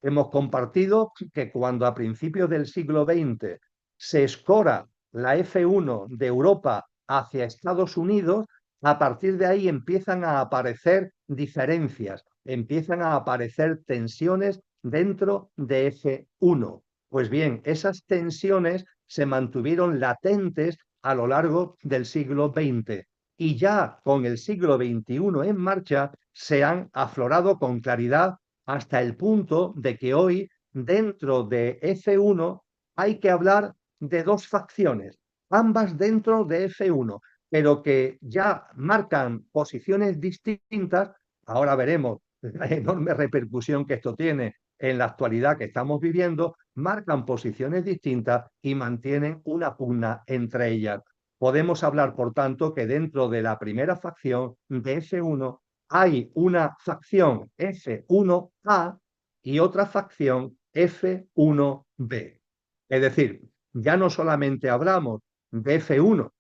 Hemos compartido que cuando a principios del siglo XX se escora la F1 de Europa hacia Estados Unidos, a partir de ahí empiezan a aparecer diferencias, empiezan a aparecer tensiones dentro de F1. Pues bien, esas tensiones se mantuvieron latentes a lo largo del siglo XX y ya con el siglo XXI en marcha se han aflorado con claridad hasta el punto de que hoy dentro de F1 hay que hablar de dos facciones, ambas dentro de F1, pero que ya marcan posiciones distintas. Ahora veremos la enorme repercusión que esto tiene en la actualidad que estamos viviendo, marcan posiciones distintas y mantienen una pugna entre ellas. Podemos hablar, por tanto, que dentro de la primera facción de F1 hay una facción F1A y otra facción F1B. Es decir, ya no solamente hablamos de F1,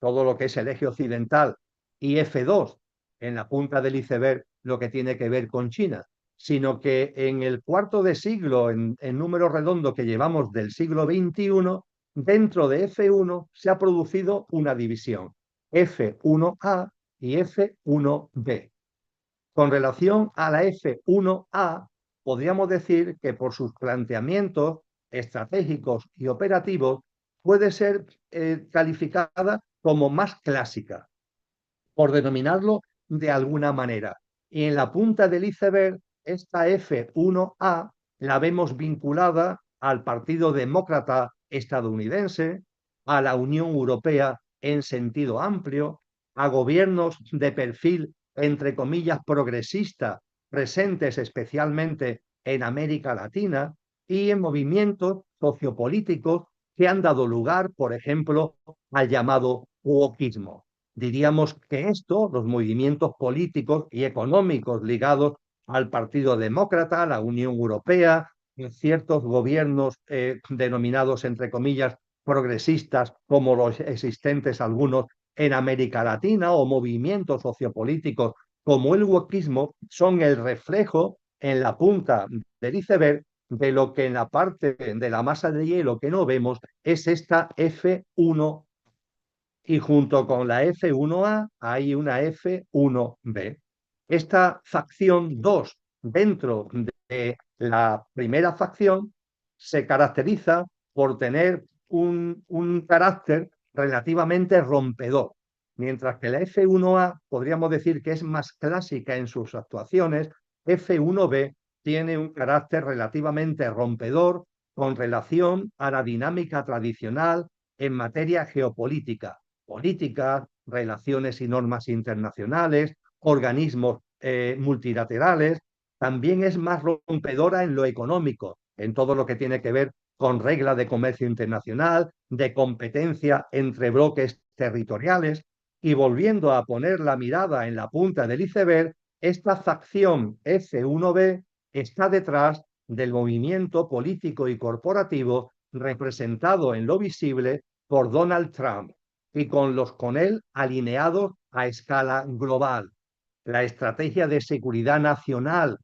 todo lo que es el eje occidental, y F2 en la punta del iceberg, lo que tiene que ver con China, sino que en el cuarto de siglo, en número redondo que llevamos del siglo XXI, dentro de F1 se ha producido una división, F1A y F1B. Con relación a la F1A, podríamos decir que por sus planteamientos estratégicos y operativos puede ser calificada como más clásica, por denominarlo de alguna manera. Y en la punta del iceberg, esta F1A la vemos vinculada al Partido Demócrata estadounidense, a la Unión Europea en sentido amplio, a gobiernos de perfil, entre comillas, progresista, presentes especialmente en América Latina, y en movimientos sociopolíticos que han dado lugar, por ejemplo, al llamado wokismo. Diríamos que esto, los movimientos políticos y económicos ligados al Partido Demócrata, a la Unión Europea, ciertos gobiernos denominados, entre comillas, progresistas, como los existentes algunos en América Latina, o movimientos sociopolíticos como el wokismo, son el reflejo en la punta del iceberg de lo que en la parte de la masa de hielo que no vemos es esta F1 y junto con la F1A hay una F1B. Esta facción 2 dentro de la primera facción se caracteriza por tener un carácter relativamente rompedor, mientras que la F1A podríamos decir que es más clásica en sus actuaciones, F1B tiene un carácter relativamente rompedor con relación a la dinámica tradicional en materia geopolítica, políticas, relaciones y normas internacionales, organismos multilaterales. También es más rompedora en lo económico, en todo lo que tiene que ver con reglas de comercio internacional, de competencia entre bloques territoriales. Y volviendo a poner la mirada en la punta del iceberg, esta facción F1B está detrás del movimiento político y corporativo representado en lo visible por Donald Trump y con él alineados a escala global. La estrategia de seguridad nacional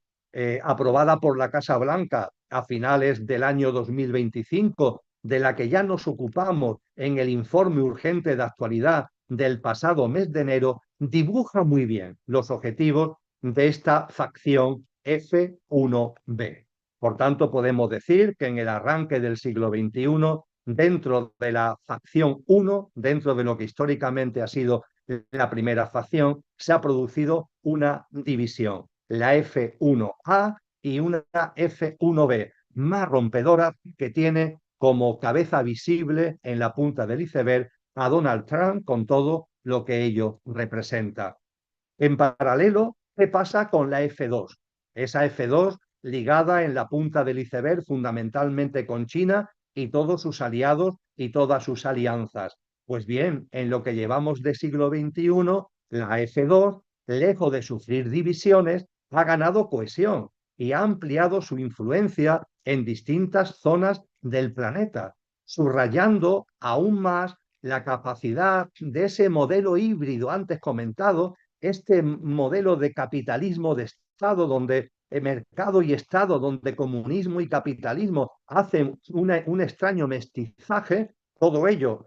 aprobada por la Casa Blanca a finales del año 2025, de la que ya nos ocupamos en el informe urgente de actualidad del pasado mes de enero, dibuja muy bien los objetivos de esta facción F1B. Por tanto, podemos decir que en el arranque del siglo XXI, dentro de la facción 1, dentro de lo que históricamente ha sido la primera facción, se ha producido una división, la F1A y una F1B, más rompedora, que tiene como cabeza visible en la punta del iceberg a Donald Trump con todo lo que ello representa. En paralelo, ¿qué pasa con la F2? Esa F2 ligada en la punta del iceberg fundamentalmente con China y todos sus aliados y todas sus alianzas. Pues bien, en lo que llevamos de siglo XXI, la F2, lejos de sufrir divisiones, ha ganado cohesión y ha ampliado su influencia en distintas zonas del planeta, subrayando aún más la capacidad de ese modelo híbrido antes comentado, este modelo de capitalismo de Estado, donde mercado y Estado, donde comunismo y capitalismo hacen un extraño mestizaje. Todo ello,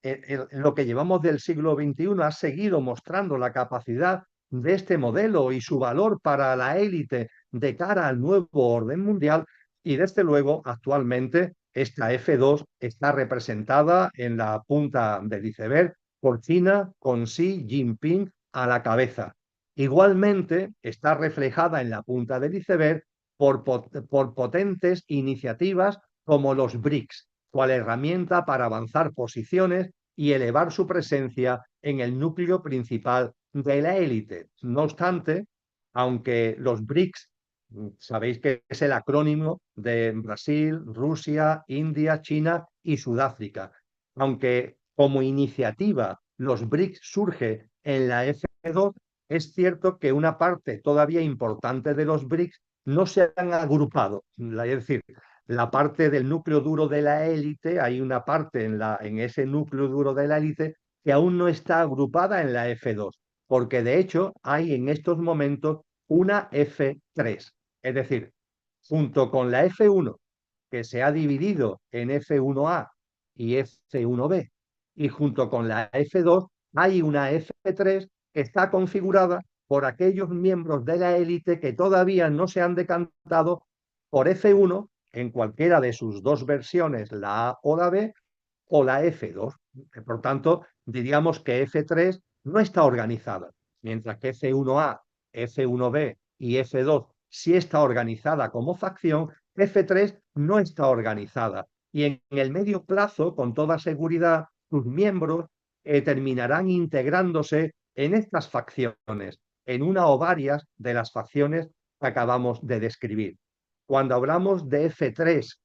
en lo que llevamos del siglo XXI, ha seguido mostrando la capacidad de este modelo y su valor para la élite de cara al nuevo orden mundial. Y desde luego, actualmente, esta F2 está representada en la punta del iceberg por China con Xi Jinping a la cabeza. Igualmente, está reflejada en la punta del iceberg por potentes iniciativas como los BRICS, cual herramienta para avanzar posiciones y elevar su presencia en el núcleo principal de la élite. No obstante, aunque los BRICS, sabéis que es el acrónimo de Brasil, Rusia, India, China y Sudáfrica, aunque como iniciativa los BRICS surge en la F2, es cierto que una parte todavía importante de los BRICS no se han agrupado. Es decir, la parte del núcleo duro de la élite, hay una parte en ese núcleo duro de la élite que aún no está agrupada en la F2, porque de hecho hay en estos momentos una F3. Es decir, junto con la F1, que se ha dividido en F1A y F1B, y junto con la F2 hay una F3 que está configurada por aquellos miembros de la élite que todavía no se han decantado por F1 en cualquiera de sus dos versiones, la A o la B, o la F2. Por tanto, diríamos que F3 no está organizada, mientras que F1A, F1B y F2 sí está organizada como facción, F3 no está organizada. Y en el medio plazo, con toda seguridad, sus miembros terminarán integrándose en estas facciones, en una o varias de las facciones que acabamos de describir. Cuando hablamos de F3,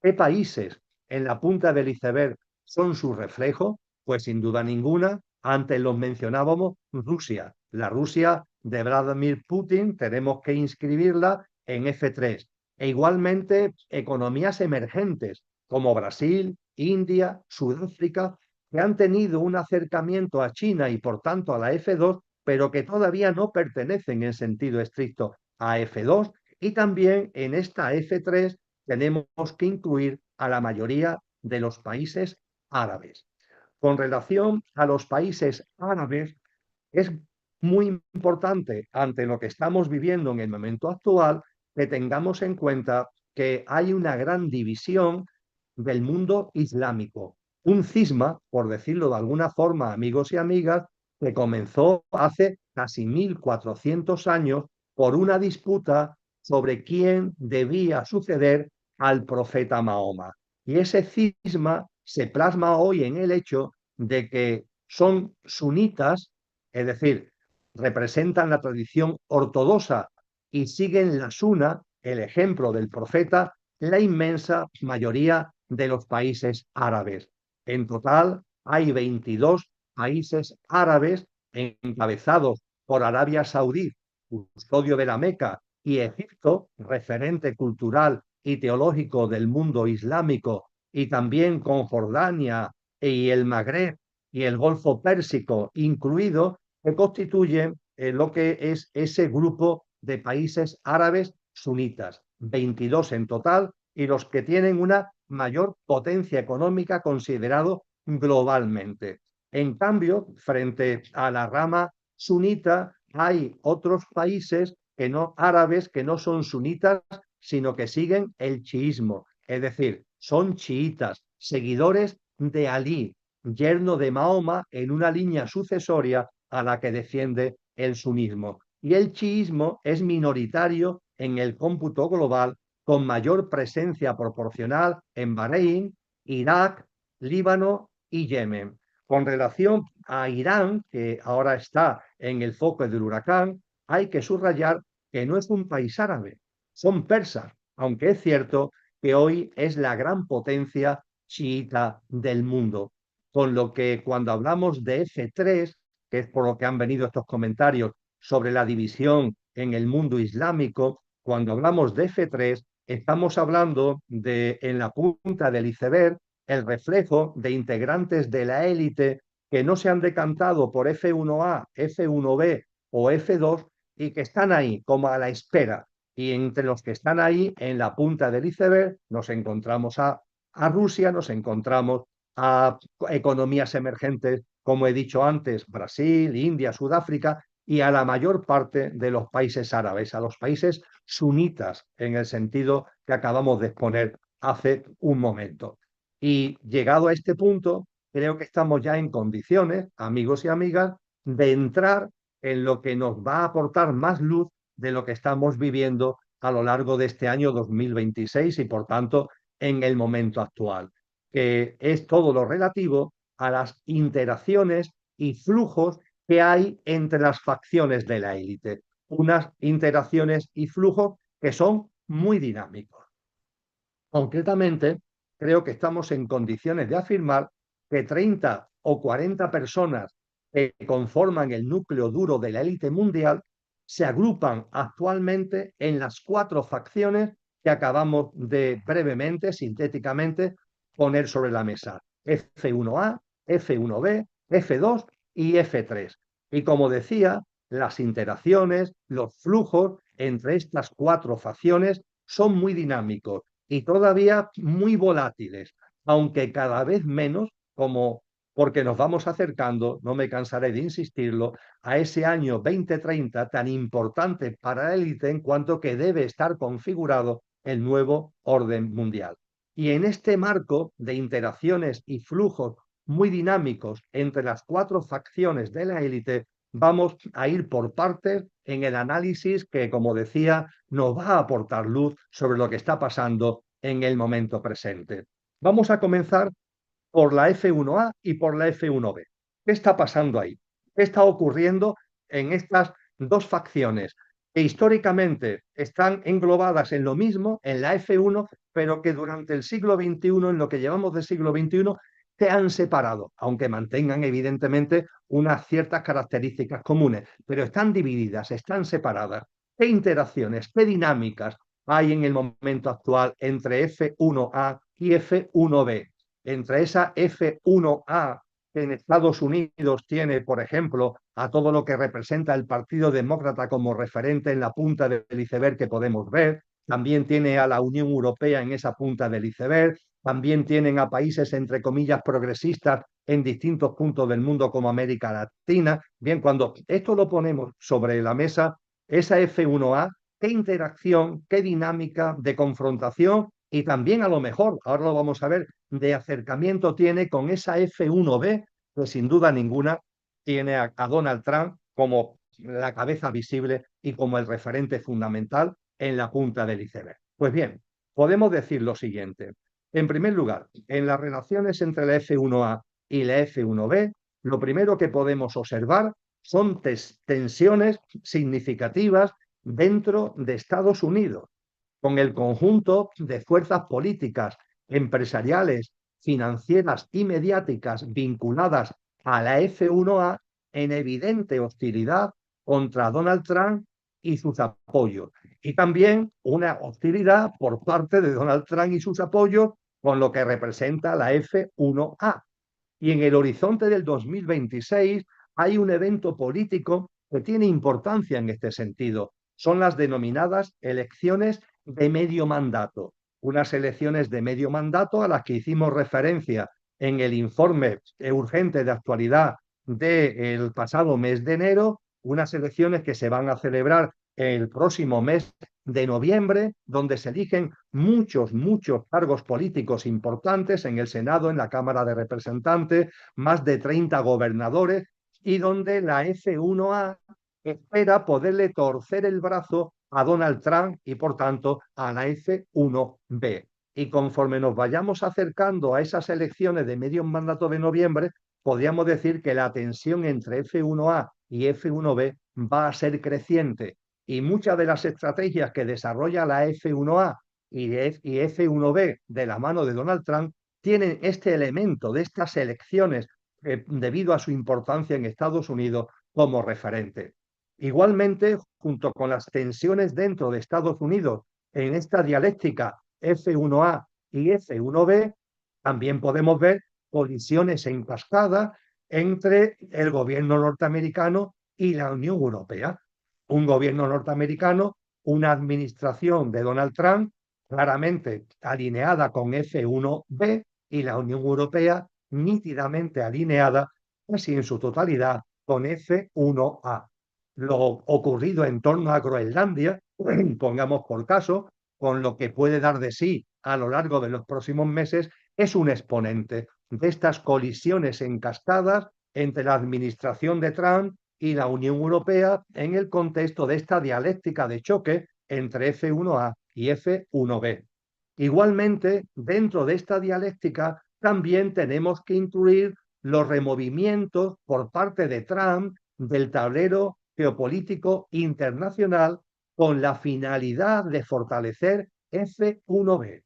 ¿qué países en la punta del iceberg son su reflejo? Pues sin duda ninguna, antes los mencionábamos, Rusia. La Rusia de Vladimir Putin tenemos que inscribirla en F3. E igualmente economías emergentes como Brasil, India, Sudáfrica, que han tenido un acercamiento a China y por tanto a la F2, pero que todavía no pertenecen en sentido estricto a F2. Y también en esta F3 tenemos que incluir a la mayoría de los países árabes. Con relación a los países árabes, es muy importante ante lo que estamos viviendo en el momento actual que tengamos en cuenta que hay una gran división del mundo islámico, un cisma, por decirlo de alguna forma, amigos y amigas, que comenzó hace casi 1400 años por una disputa sobre quién debía suceder al profeta Mahoma. Y ese cisma se plasma hoy en el hecho de que son sunitas, es decir, representan la tradición ortodoxa y siguen la suna, el ejemplo del profeta, la inmensa mayoría de los países árabes. En total hay 22 países árabes encabezados por Arabia Saudí, custodio de la Meca, y Egipto, referente cultural y teológico del mundo islámico, y también con Jordania y el Magreb y el Golfo Pérsico incluido, que constituyen lo que es ese grupo de países árabes sunitas, 22 en total, y los que tienen una mayor potencia económica considerado globalmente. En cambio, frente a la rama sunita, hay otros países que no árabes que no son sunitas, sino que siguen el chiismo, es decir, son chiitas, seguidores de Alí, yerno de Mahoma, en una línea sucesoria a la que defiende el sunismo. Y el chiismo es minoritario en el cómputo global, con mayor presencia proporcional en Bahrein, Irak, Líbano y Yemen. Con relación a Irán, que ahora está en el foco del huracán, hay que subrayar que no es un país árabe, son persas, aunque es cierto que hoy es la gran potencia chiita del mundo. Con lo que cuando hablamos de F3, que es por lo que han venido estos comentarios sobre la división en el mundo islámico, cuando hablamos de F3, estamos hablando de, en la punta del iceberg, el reflejo de integrantes de la élite que no se han decantado por F1A, F1B o F2 y que están ahí como a la espera. Y entre los que están ahí en la punta del iceberg nos encontramos a Rusia, nos encontramos a economías emergentes, como he dicho antes, Brasil, India, Sudáfrica, y a la mayor parte de los países árabes, a los países sunitas, en el sentido que acabamos de exponer hace un momento. Y llegado a este punto, creo que estamos ya en condiciones, amigos y amigas, de entrar en lo que nos va a aportar más luz de lo que estamos viviendo a lo largo de este año 2026 y, por tanto, en el momento actual, que es todo lo relativo a las interacciones y flujos que hay entre las facciones de la élite. Unas interacciones y flujos que son muy dinámicos. Concretamente, creo que estamos en condiciones de afirmar que 30 o 40 personas que conforman el núcleo duro de la élite mundial se agrupan actualmente en las 4 facciones que acabamos de brevemente, sintéticamente, poner sobre la mesa. F1A, F1B, F2 y F3. Y como decía, las interacciones, los flujos entre estas 4 facciones son muy dinámicos y todavía muy volátiles, aunque cada vez menos, como porque nos vamos acercando, no me cansaré de insistirlo, a ese año 2030 tan importante para la élite en cuanto que debe estar configurado el nuevo orden mundial. Y en este marco de interacciones y flujos muy dinámicos entre las 4 facciones de la élite, vamos a ir por partes en el análisis que, como decía, nos va a aportar luz sobre lo que está pasando en el momento presente. Vamos a comenzar por la F1A y por la F1B. ¿Qué está pasando ahí? ¿Qué está ocurriendo en estas dos facciones que históricamente están englobadas en lo mismo, en la F1, pero que durante el siglo XXI, en lo que llevamos de siglo XXI, se han separado, aunque mantengan evidentemente unas ciertas características comunes, pero están divididas, están separadas? ¿Qué interacciones, qué dinámicas hay en el momento actual entre F1A y F1B? Entre esa F1A que en Estados Unidos tiene, por ejemplo, a todo lo que representa el Partido Demócrata como referente en la punta del iceberg que podemos ver, también tiene a la Unión Europea en esa punta del iceberg, también tienen a países, entre comillas, progresistas en distintos puntos del mundo como América Latina. Bien, cuando esto lo ponemos sobre la mesa, esa F1A, qué interacción, qué dinámica de confrontación y también a lo mejor, ahora lo vamos a ver, de acercamiento tiene con esa F1B, que sin duda ninguna tiene a Donald Trump como la cabeza visible y como el referente fundamental en la punta del iceberg. Pues bien, podemos decir lo siguiente. En primer lugar, en las relaciones entre la F1A y la F1B, lo primero que podemos observar son tensiones significativas dentro de Estados Unidos, con el conjunto de fuerzas políticas, empresariales, financieras y mediáticas vinculadas a la F1A en evidente hostilidad contra Donald Trump y sus apoyos. Y también una hostilidad por parte de Donald Trump y sus apoyos con lo que representa la F1A. Y en el horizonte del 2026 hay un evento político que tiene importancia en este sentido. Son las denominadas elecciones de medio mandato. Unas elecciones de medio mandato a las que hicimos referencia en el informe urgente de actualidad del pasado mes de enero, unas elecciones que se van a celebrar el próximo mes de noviembre, donde se eligen muchos cargos políticos importantes en el Senado, en la Cámara de Representantes, más de 30 gobernadores, y donde la F1A espera poderle torcer el brazo a Donald Trump y, por tanto, a la F1B. Y conforme nos vayamos acercando a esas elecciones de medio mandato de noviembre, podríamos decir que la tensión entre F1A y F1B va a ser creciente. Y muchas de las estrategias que desarrolla la F1A y F1B de la mano de Donald Trump tienen este elemento de estas elecciones debido a su importancia en Estados Unidos como referente. Igualmente, junto con las tensiones dentro de Estados Unidos en esta dialéctica F1A y F1B, también podemos ver colisiones en cascada entre el gobierno norteamericano y la Unión Europea. Un gobierno norteamericano, una administración de Donald Trump claramente alineada con F1B y la Unión Europea nítidamente alineada casi en su totalidad con F1A. Lo ocurrido en torno a Groenlandia, pongamos por caso, con lo que puede dar de sí a lo largo de los próximos meses, es un exponente de estas colisiones encascadas entre la administración de Trump y la Unión Europea en el contexto de esta dialéctica de choque entre F1A y F1B. Igualmente, dentro de esta dialéctica también tenemos que incluir los removimientos por parte de Trump del tablero geopolítico internacional con la finalidad de fortalecer F1B.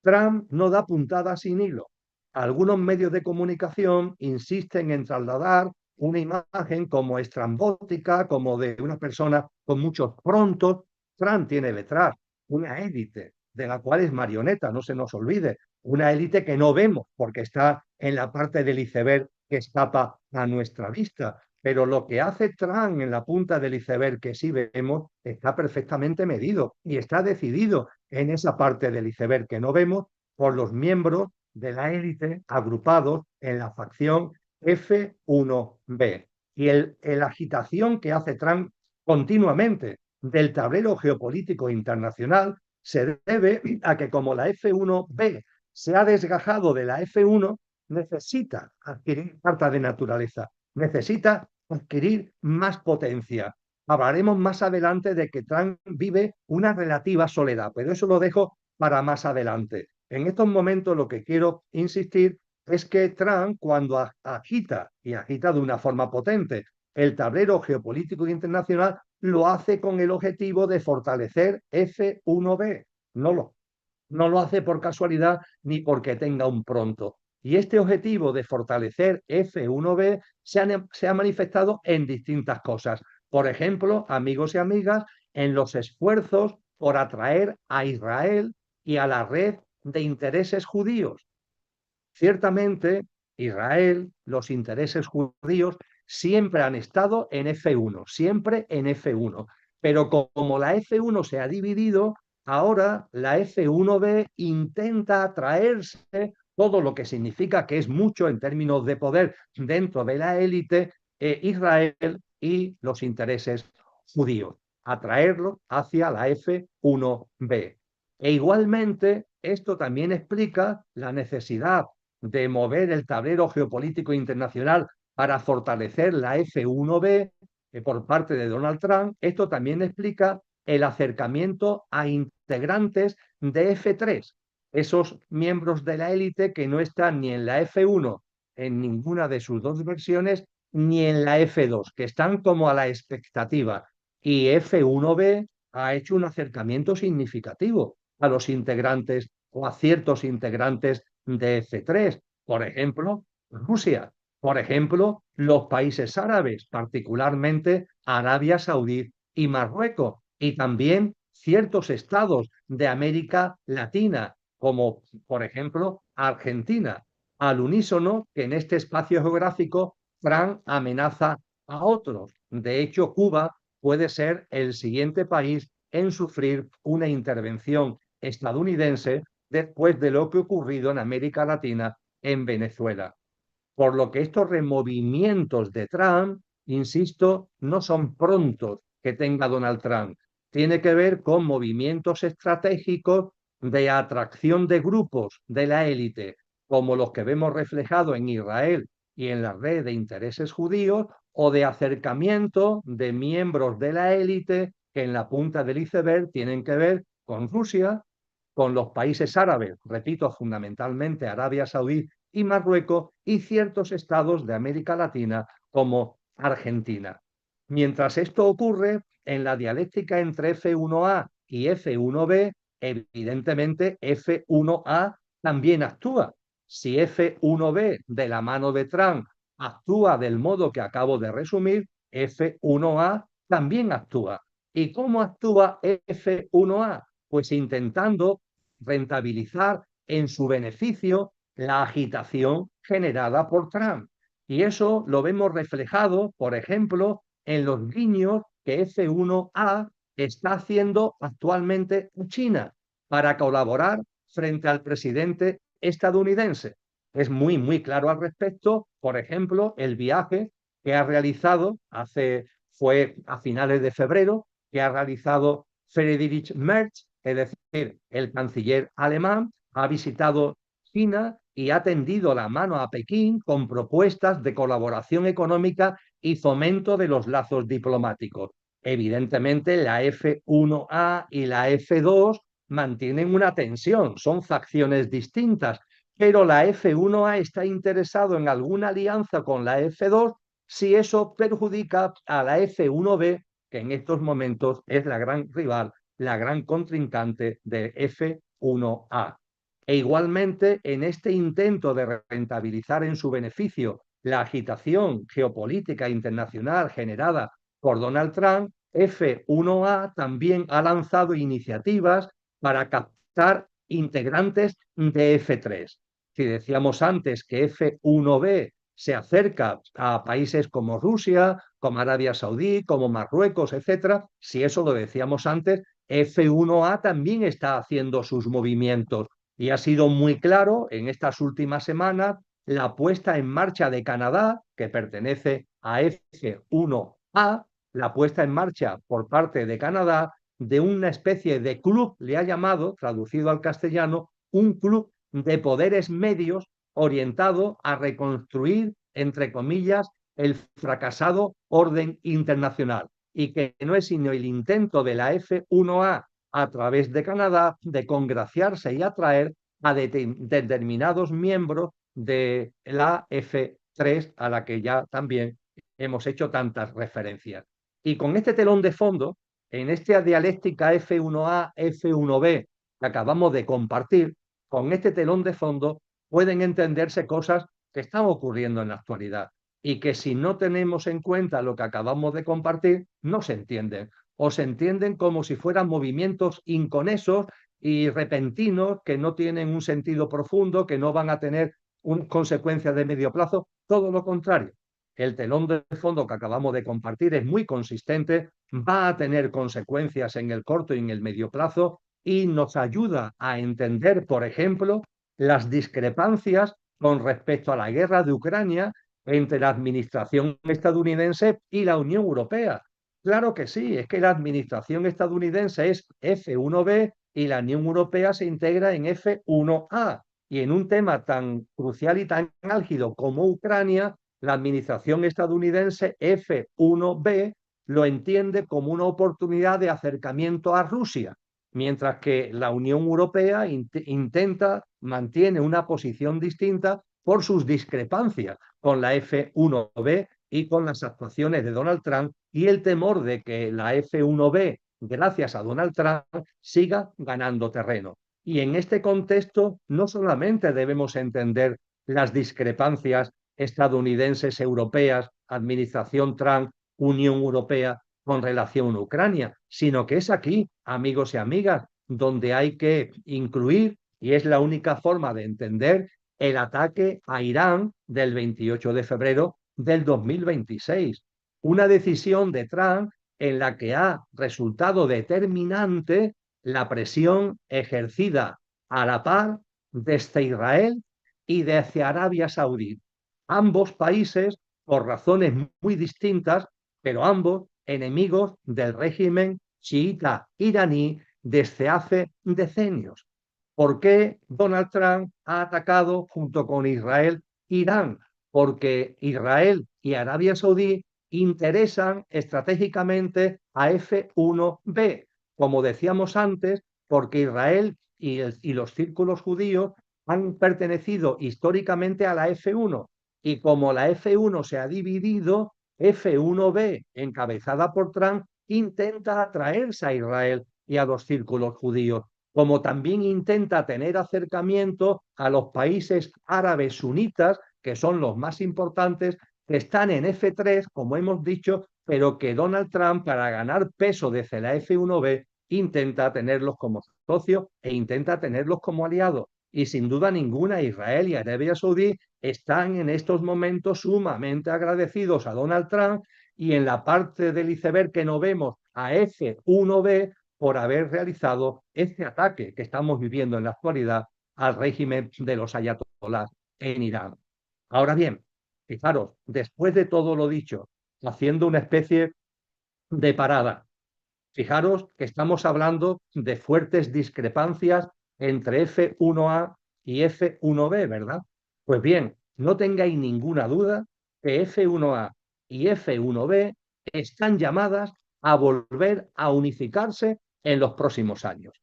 Trump no da puntada sin hilo. Algunos medios de comunicación insisten en trasladar una imagen como estrambótica, como de una persona con muchos prontos. Trump tiene detrás una élite de la cual es marioneta, no se nos olvide, una élite que no vemos porque está en la parte del iceberg que escapa a nuestra vista. Pero lo que hace Trump en la punta del iceberg que sí vemos está perfectamente medido y está decidido en esa parte del iceberg que no vemos por los miembros de la élite agrupados en la facción F1B. Y la agitación que hace Trump continuamente del tablero geopolítico internacional se debe a que como la F1B se ha desgajado de la F1, necesita adquirir carta de naturaleza, necesita adquirir más potencia. Hablaremos más adelante de que Trump vive una relativa soledad, pero eso lo dejo para más adelante. En estos momentos lo que quiero insistir es que Trump, cuando agita, y agita de una forma potente, el tablero geopolítico internacional, lo hace con el objetivo de fortalecer F1B. No lo hace por casualidad ni porque tenga un pronto. Y este objetivo de fortalecer F1B se ha manifestado en distintas cosas. Por ejemplo, amigos y amigas, en los esfuerzos por atraer a Israel y a la red de intereses judíos. Ciertamente, Israel, los intereses judíos, siempre han estado en F1, siempre en F1. Pero como la F1 se ha dividido, ahora la F1B intenta atraerse todo lo que significa que es mucho en términos de poder dentro de la élite, Israel y los intereses judíos, atraerlo hacia la F1B. E igualmente, esto también explica la necesidad de mover el tablero geopolítico internacional para fortalecer la F1B por parte de Donald Trump. Esto también explica el acercamiento a integrantes de F3, esos miembros de la élite que no están ni en la F1 en ninguna de sus dos versiones, ni en la F2, que están como a la expectativa. Y F1B ha hecho un acercamiento significativo a los integrantes o a ciertos integrantes de F3. Por ejemplo, Rusia. Por ejemplo, los países árabes, particularmente Arabia Saudí y Marruecos. Y también ciertos estados de América Latina, como por ejemplo Argentina, al unísono que en este espacio geográfico Trump amenaza a otros. De hecho, Cuba puede ser el siguiente país en sufrir una intervención estadounidense después de lo que ha ocurrido en América Latina en Venezuela. Por lo que estos removimientos de Trump, insisto, no son prontos que tenga Donald Trump. Tiene que ver con movimientos estratégicos de atracción de grupos de la élite, como los que vemos reflejados en Israel y en la red de intereses judíos, o de acercamiento de miembros de la élite que en la punta del iceberg tienen que ver con Rusia, con los países árabes, repito, fundamentalmente Arabia Saudí y Marruecos, y ciertos estados de América Latina como Argentina. Mientras esto ocurre, en la dialéctica entre F1A y F1B, evidentemente F1A también actúa. Si F1B de la mano de Trump actúa del modo que acabo de resumir, F1A también actúa. ¿Y cómo actúa F1A? Pues intentando rentabilizar en su beneficio la agitación generada por Trump. Y eso lo vemos reflejado, por ejemplo, en los guiños que F1A está haciendo actualmente China para colaborar frente al presidente estadounidense. Es muy claro al respecto, por ejemplo, el viaje que ha realizado fue a finales de febrero, que ha realizado Friedrich Merz, es decir, el canciller alemán, ha visitado China y ha tendido la mano a Pekín con propuestas de colaboración económica y fomento de los lazos diplomáticos. Evidentemente, la F1A y la F2 mantienen una tensión, son facciones distintas, pero la F1A está interesado en alguna alianza con la F2 si eso perjudica a la F1B, que en estos momentos es la gran rival, la gran contrincante de F1A. E igualmente, en este intento de rentabilizar en su beneficio la agitación geopolítica internacional generada por Donald Trump, F1A también ha lanzado iniciativas para captar integrantes de F3. Si decíamos antes que F1B se acerca a países como Rusia, como Arabia Saudí, como Marruecos, etcétera, si eso lo decíamos antes, F1A también está haciendo sus movimientos y ha sido muy claro en estas últimas semanas la puesta en marcha de Canadá, que pertenece a F1A, la puesta en marcha por parte de Canadá de una especie de club, le ha llamado, traducido al castellano, un club de poderes medios orientado a reconstruir, entre comillas, el fracasado orden internacional y que no es sino el intento de la F1A través de Canadá de congraciarse y atraer a determinados miembros de la F3 a la que ya también hemos hecho tantas referencias. Y con este telón de fondo, en esta dialéctica F1A, F1B que acabamos de compartir, con este telón de fondo pueden entenderse cosas que están ocurriendo en la actualidad y que si no tenemos en cuenta lo que acabamos de compartir, no se entienden o se entienden como si fueran movimientos inconexos y repentinos que no tienen un sentido profundo, que no van a tener consecuencias de medio plazo. Todo lo contrario. El telón de fondo que acabamos de compartir es muy consistente, va a tener consecuencias en el corto y en el medio plazo y nos ayuda a entender, por ejemplo, las discrepancias con respecto a la guerra de Ucrania entre la administración estadounidense y la Unión Europea. Claro que sí, es que la administración estadounidense es F1B y la Unión Europea se integra en F1A. Y en un tema tan crucial y tan álgido como Ucrania, la administración estadounidense F1B lo entiende como una oportunidad de acercamiento a Rusia, mientras que la Unión Europea mantiene una posición distinta por sus discrepancias con la F1B y con las actuaciones de Donald Trump y el temor de que la F1B, gracias a Donald Trump, siga ganando terreno. Y en este contexto no solamente debemos entender las discrepancias estadounidenses, europeas, administración Trump, Unión Europea, con relación a Ucrania, sino que es aquí, amigos y amigas, donde hay que incluir, y es la única forma de entender, el ataque a Irán del 28 de febrero del 2026. Una decisión de Trump en la que ha resultado determinante la presión ejercida a la par desde Israel y desde Arabia Saudí. Ambos países, por razones muy distintas, pero ambos enemigos del régimen chiita iraní desde hace decenios. ¿Por qué Donald Trump ha atacado junto con Israel Irán? Porque Israel y Arabia Saudí interesan estratégicamente a F1B, como decíamos antes, porque Israel y los círculos judíos han pertenecido históricamente a la F1 y como la F1 se ha dividido, F1B, encabezada por Trump, intenta atraerse a Israel y a los círculos judíos, como también intenta tener acercamiento a los países árabes sunitas, que son los más importantes, que están en F3, como hemos dicho, pero que Donald Trump, para ganar peso desde la F1B, intenta tenerlos como socios e intenta tenerlos como aliados. Y sin duda ninguna, Israel y Arabia Saudí están en estos momentos sumamente agradecidos a Donald Trump y en la parte del iceberg que no vemos a F1B por haber realizado este ataque que estamos viviendo en la actualidad al régimen de los ayatolás en Irán. Ahora bien, fijaros, después de todo lo dicho, haciendo una especie de parada, fijaros que estamos hablando de fuertes discrepancias entre F1A y F1B, ¿verdad? Pues bien, no tengáis ninguna duda que F1A y F1B están llamadas a volver a unificarse en los próximos años.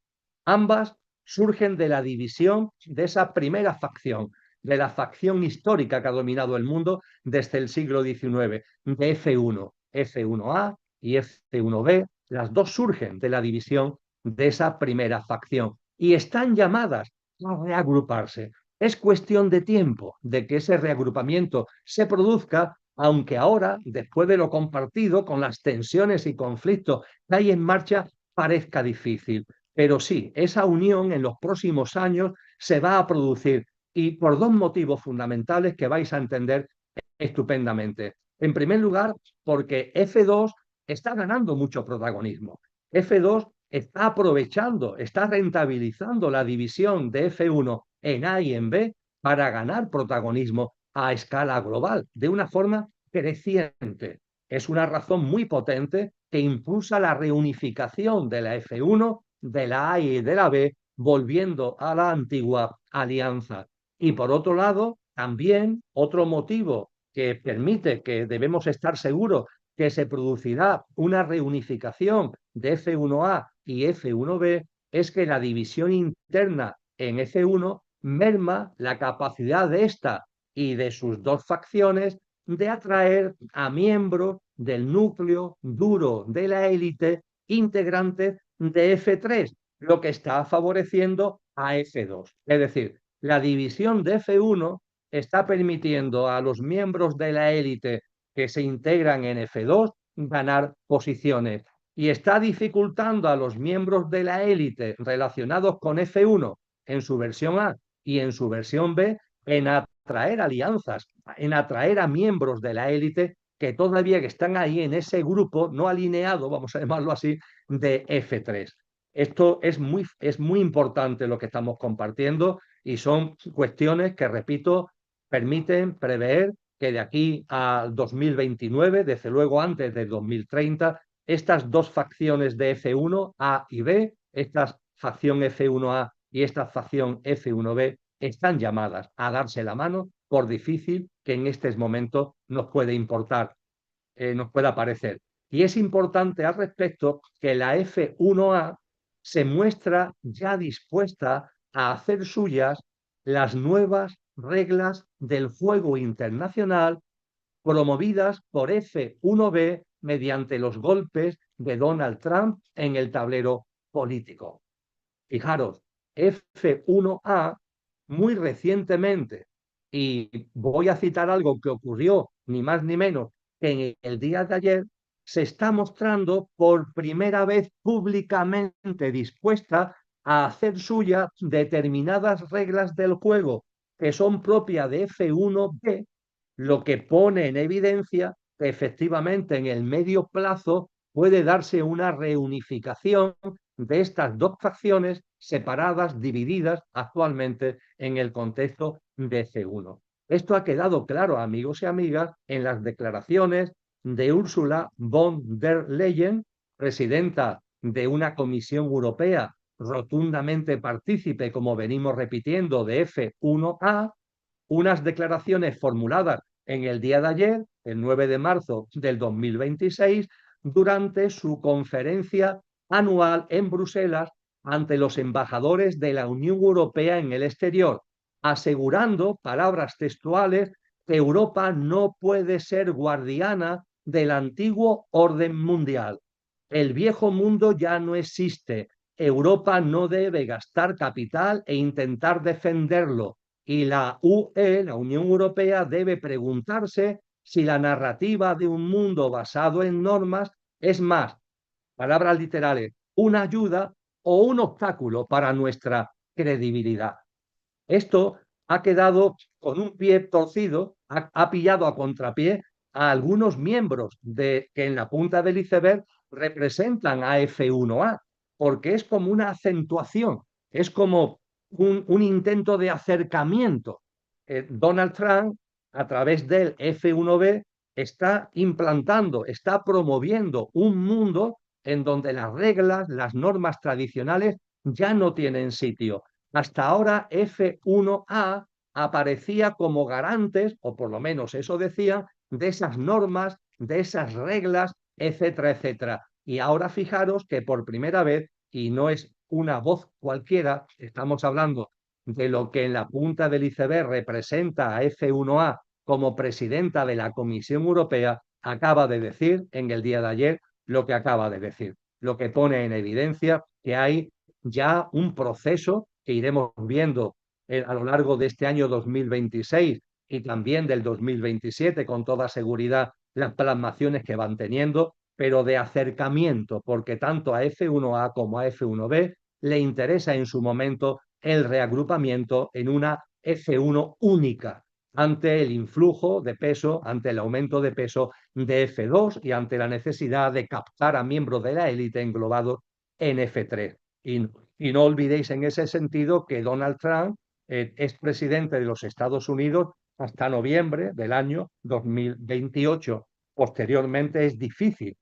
Ambas surgen de la división de esa primera facción, de la facción histórica que ha dominado el mundo desde el siglo XIX, de F1, F1A y F1B. Las dos surgen de la división de esa primera facción y están llamadas a reagruparse. Es cuestión de tiempo de que ese reagrupamiento se produzca, aunque ahora, después de lo compartido, con las tensiones y conflictos que hay en marcha, parezca difícil. Pero sí, esa unión en los próximos años se va a producir y por dos motivos fundamentales que vais a entender estupendamente. En primer lugar, porque F2 está ganando mucho protagonismo. F2 está aprovechando, está rentabilizando la división de F1 en A y en B para ganar protagonismo a escala global de una forma creciente. Es una razón muy potente que impulsa la reunificación de la F1, de la A y de la B, volviendo a la antigua alianza. Y por otro lado, también otro motivo que permite que debemos estar seguros que se producirá una reunificación de F1A y F1B es que la división interna en F1 merma la capacidad de esta y de sus dos facciones de atraer a miembros del núcleo duro de la élite integrantes de F3, lo que está favoreciendo a F2. Es decir, la división de F1 está permitiendo a los miembros de la élite que se integran en F2 ganar posiciones y está dificultando a los miembros de la élite relacionados con F1 en su versión A y en su versión B en atraer alianzas, en atraer a miembros de la élite que todavía están ahí en ese grupo no alineado, vamos a llamarlo así, de F3. Esto es muy importante lo que estamos compartiendo y son cuestiones que, repito, permiten prever que de aquí al 2029, desde luego antes del 2030, estas dos facciones de F1, A y B, esta facción F1A y esta facción F1B, están llamadas a darse la mano, por difícil que en estos momentos nos puede importar, nos pueda parecer. Y es importante al respecto que la F1A se muestra ya dispuesta a hacer suyas las nuevas reglas del juego internacional promovidas por F1B mediante los golpes de Donald Trump en el tablero político. Fijaros, F1A muy recientemente, y voy a citar algo que ocurrió ni más ni menos que en el día de ayer, se está mostrando por primera vez públicamente dispuesta a hacer suya determinadas reglas del juego que son propias de F1B, lo que pone en evidencia que efectivamente en el medio plazo puede darse una reunificación de estas dos facciones separadas, divididas actualmente en el contexto de C1. Esto ha quedado claro, amigos y amigas, en las declaraciones de Ursula von der Leyen, presidenta de una Comisión Europea rotundamente partícipe, como venimos repitiendo, de F1A, unas declaraciones formuladas en el día de ayer, el 9 de marzo del 2026, durante su conferencia anual en Bruselas ante los embajadores de la Unión Europea en el exterior, asegurando, palabras textuales, que Europa no puede ser guardiana del antiguo orden mundial. El viejo mundo ya no existe. Europa no debe gastar capital e intentar defenderlo. Y la UE, la Unión Europea, debe preguntarse si la narrativa de un mundo basado en normas es más, palabras literales, una ayuda o un obstáculo para nuestra credibilidad. Esto ha quedado con un pie torcido, ha pillado a contrapié a algunos miembros que en la punta del iceberg representan a F1A, porque es como una acentuación, es como un intento de acercamiento. Donald Trump, a través del F1B, está implantando, está promoviendo un mundo en donde las reglas, las normas tradicionales ya no tienen sitio. Hasta ahora F1A aparecía como garantes, o por lo menos eso decía, de esas normas, de esas reglas, etcétera, etcétera. Y ahora fijaros que por primera vez, y no es una voz cualquiera, estamos hablando de lo que en la punta del iceberg representa a F1A como presidenta de la Comisión Europea, acaba de decir en el día de ayer lo que acaba de decir, lo que pone en evidencia que hay ya un proceso que iremos viendo a lo largo de este año 2026 y también del 2027 con toda seguridad las plasmaciones que van teniendo, pero de acercamiento, porque tanto a F1A como a F1B le interesa en su momento el reagrupamiento en una F1 única ante el influjo de peso, ante el aumento de peso de F2 y ante la necesidad de captar a miembros de la élite englobados en F3. Y no olvidéis en ese sentido que Donald Trump es presidente de los Estados Unidos hasta noviembre del año 2028. Posteriormente es difícil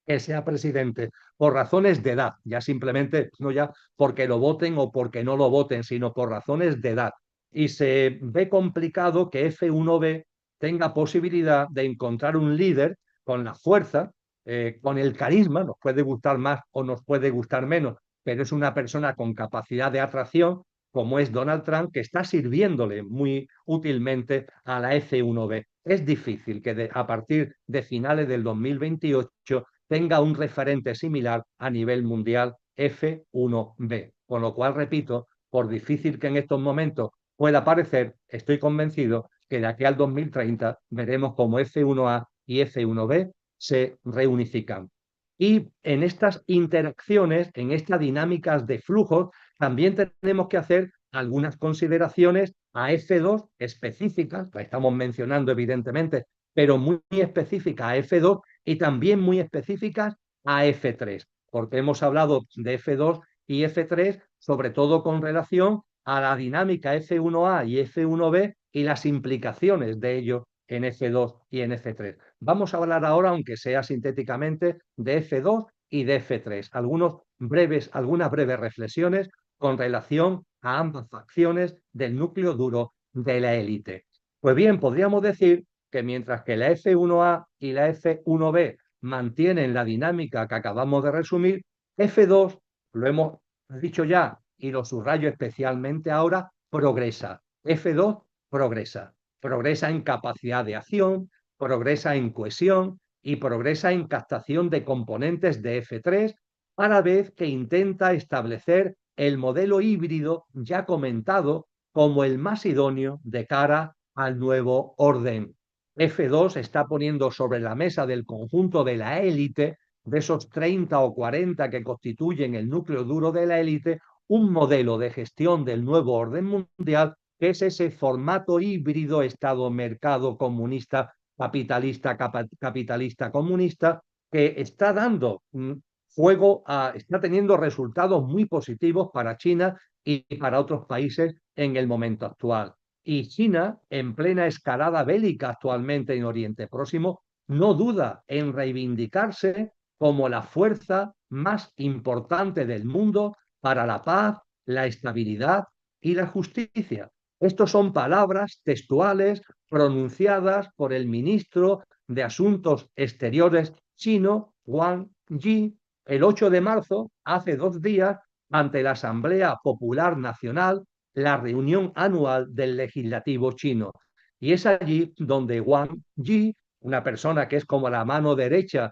que sea presidente por razones de edad, ya simplemente, no ya porque lo voten o porque no lo voten, sino por razones de edad. Y se ve complicado que F1B tenga posibilidad de encontrar un líder con la fuerza, con el carisma, nos puede gustar más o nos puede gustar menos, pero es una persona con capacidad de atracción, como es Donald Trump, que está sirviéndole muy útilmente a la F1B. Es difícil que a partir de finales del 2028 tenga un referente similar a nivel mundial F1B. Con lo cual, repito, por difícil que en estos momentos pueda parecer, estoy convencido que de aquí al 2030 veremos cómo F1A y F1B se reunifican. Y en estas interacciones, en estas dinámicas de flujos, también tenemos que hacer algunas consideraciones a F2 específicas, la estamos mencionando evidentemente, pero muy específicas a F2 y también muy específicas a F3, porque hemos hablado de F2 y F3, sobre todo con relación a la dinámica F1A y F1B y las implicaciones de ello en F2 y en F3. Vamos a hablar ahora, aunque sea sintéticamente, de F2 y de F3. Algunas breves reflexiones con relación a ambas facciones del núcleo duro de la élite. Pues bien, podríamos decir que mientras que la F1A y la F1B mantienen la dinámica que acabamos de resumir, F2, lo hemos dicho ya y lo subrayo especialmente ahora, progresa. F2 progresa. Progresa en capacidad de acción, progresa en cohesión y progresa en captación de componentes de F3, a la vez que intenta establecer el modelo híbrido ya comentado como el más idóneo de cara al nuevo orden. F2 está poniendo sobre la mesa del conjunto de la élite, de esos 30 o 40 que constituyen el núcleo duro de la élite, un modelo de gestión del nuevo orden mundial, que es ese formato híbrido Estado-mercado comunista, capitalista, capitalista, comunista, que está dando está teniendo resultados muy positivos para China y para otros países en el momento actual. Y China, en plena escalada bélica actualmente en Oriente Próximo, no duda en reivindicarse como la fuerza más importante del mundo para la paz, la estabilidad y la justicia. Estas son palabras textuales pronunciadas por el ministro de Asuntos Exteriores chino, Wang Yi, el 8 de marzo, hace 2 días, ante la Asamblea Popular Nacional, la reunión anual del legislativo chino. Y es allí donde Wang Yi, una persona que es como la mano derecha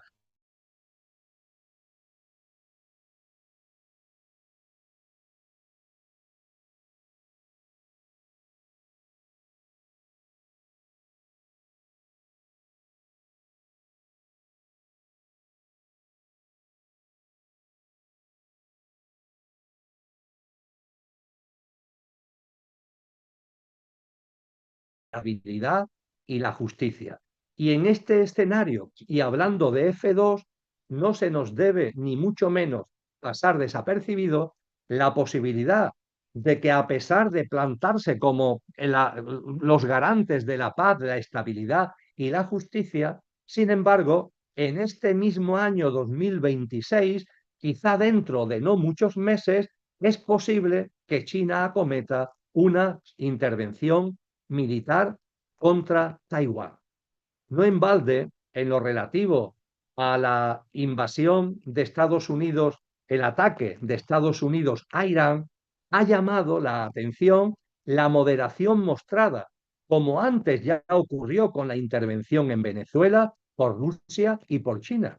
la habilidad y la justicia. Y en este escenario, y hablando de F2, no se nos debe ni mucho menos pasar desapercibido la posibilidad de que, a pesar de plantarse como los garantes de la paz, de la estabilidad y la justicia, sin embargo, en este mismo año 2026, quizá dentro de no muchos meses, es posible que China acometa una intervención militar contra Taiwán. No en balde, en lo relativo a la invasión de Estados Unidos, el ataque de Estados Unidos a Irán, ha llamado la atención la moderación mostrada, como antes ya ocurrió con la intervención en Venezuela por Rusia y por China.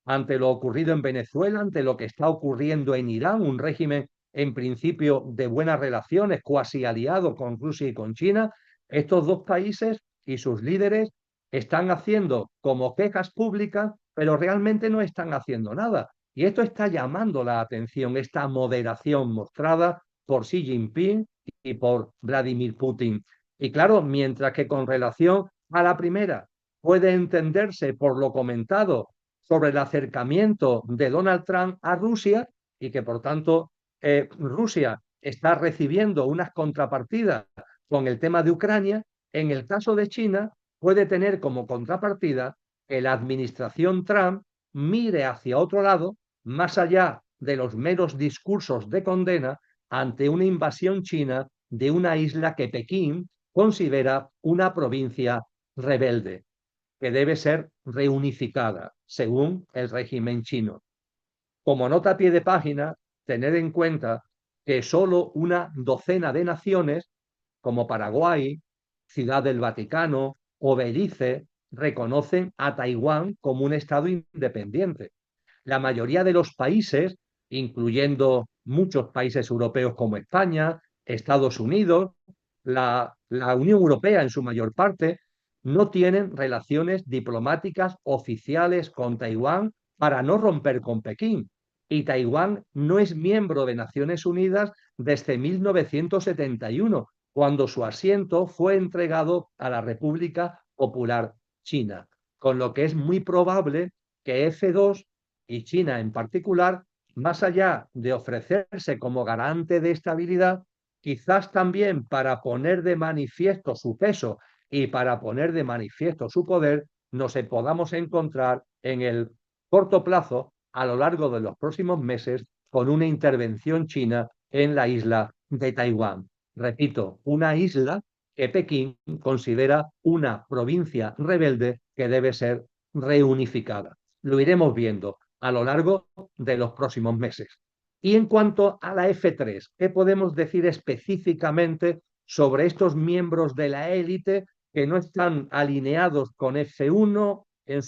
Ante lo ocurrido en Venezuela, ante lo que está ocurriendo en Irán, un régimen en principio de buenas relaciones, cuasi aliado con Rusia y con China, estos dos países y sus líderes están haciendo como quejas públicas, pero realmente no están haciendo nada. Y esto está llamando la atención, esta moderación mostrada por Xi Jinping y por Vladimir Putin. Y claro, mientras que con relación a la primera puede entenderse por lo comentado sobre el acercamiento de Donald Trump a Rusia y que por tanto Rusia está recibiendo unas contrapartidas con el tema de Ucrania, en el caso de China puede tener como contrapartida que la administración Trump mire hacia otro lado, más allá de los meros discursos de condena, ante una invasión china de una isla que Pekín considera una provincia rebelde, que debe ser reunificada, según el régimen chino. Como nota a pie de página, tener en cuenta que solo una docena de naciones, como Paraguay, Ciudad del Vaticano o Belice, reconocen a Taiwán como un Estado independiente. La mayoría de los países, incluyendo muchos países europeos como España, Estados Unidos, la Unión Europea en su mayor parte, no tienen relaciones diplomáticas oficiales con Taiwán para no romper con Pekín. Y Taiwán no es miembro de Naciones Unidas desde 1971, cuando su asiento fue entregado a la República Popular China, con lo que es muy probable que F2 y China en particular, más allá de ofrecerse como garante de estabilidad, quizás también para poner de manifiesto su peso y para poner de manifiesto su poder, nos podamos encontrar en el corto plazo, a lo largo de los próximos meses, con una intervención china en la isla de Taiwán. Repito, una isla que Pekín considera una provincia rebelde que debe ser reunificada. Lo iremos viendo a lo largo de los próximos meses. Y en cuanto a la F3, ¿qué podemos decir específicamente sobre estos miembros de la élite que no están alineados con F1 en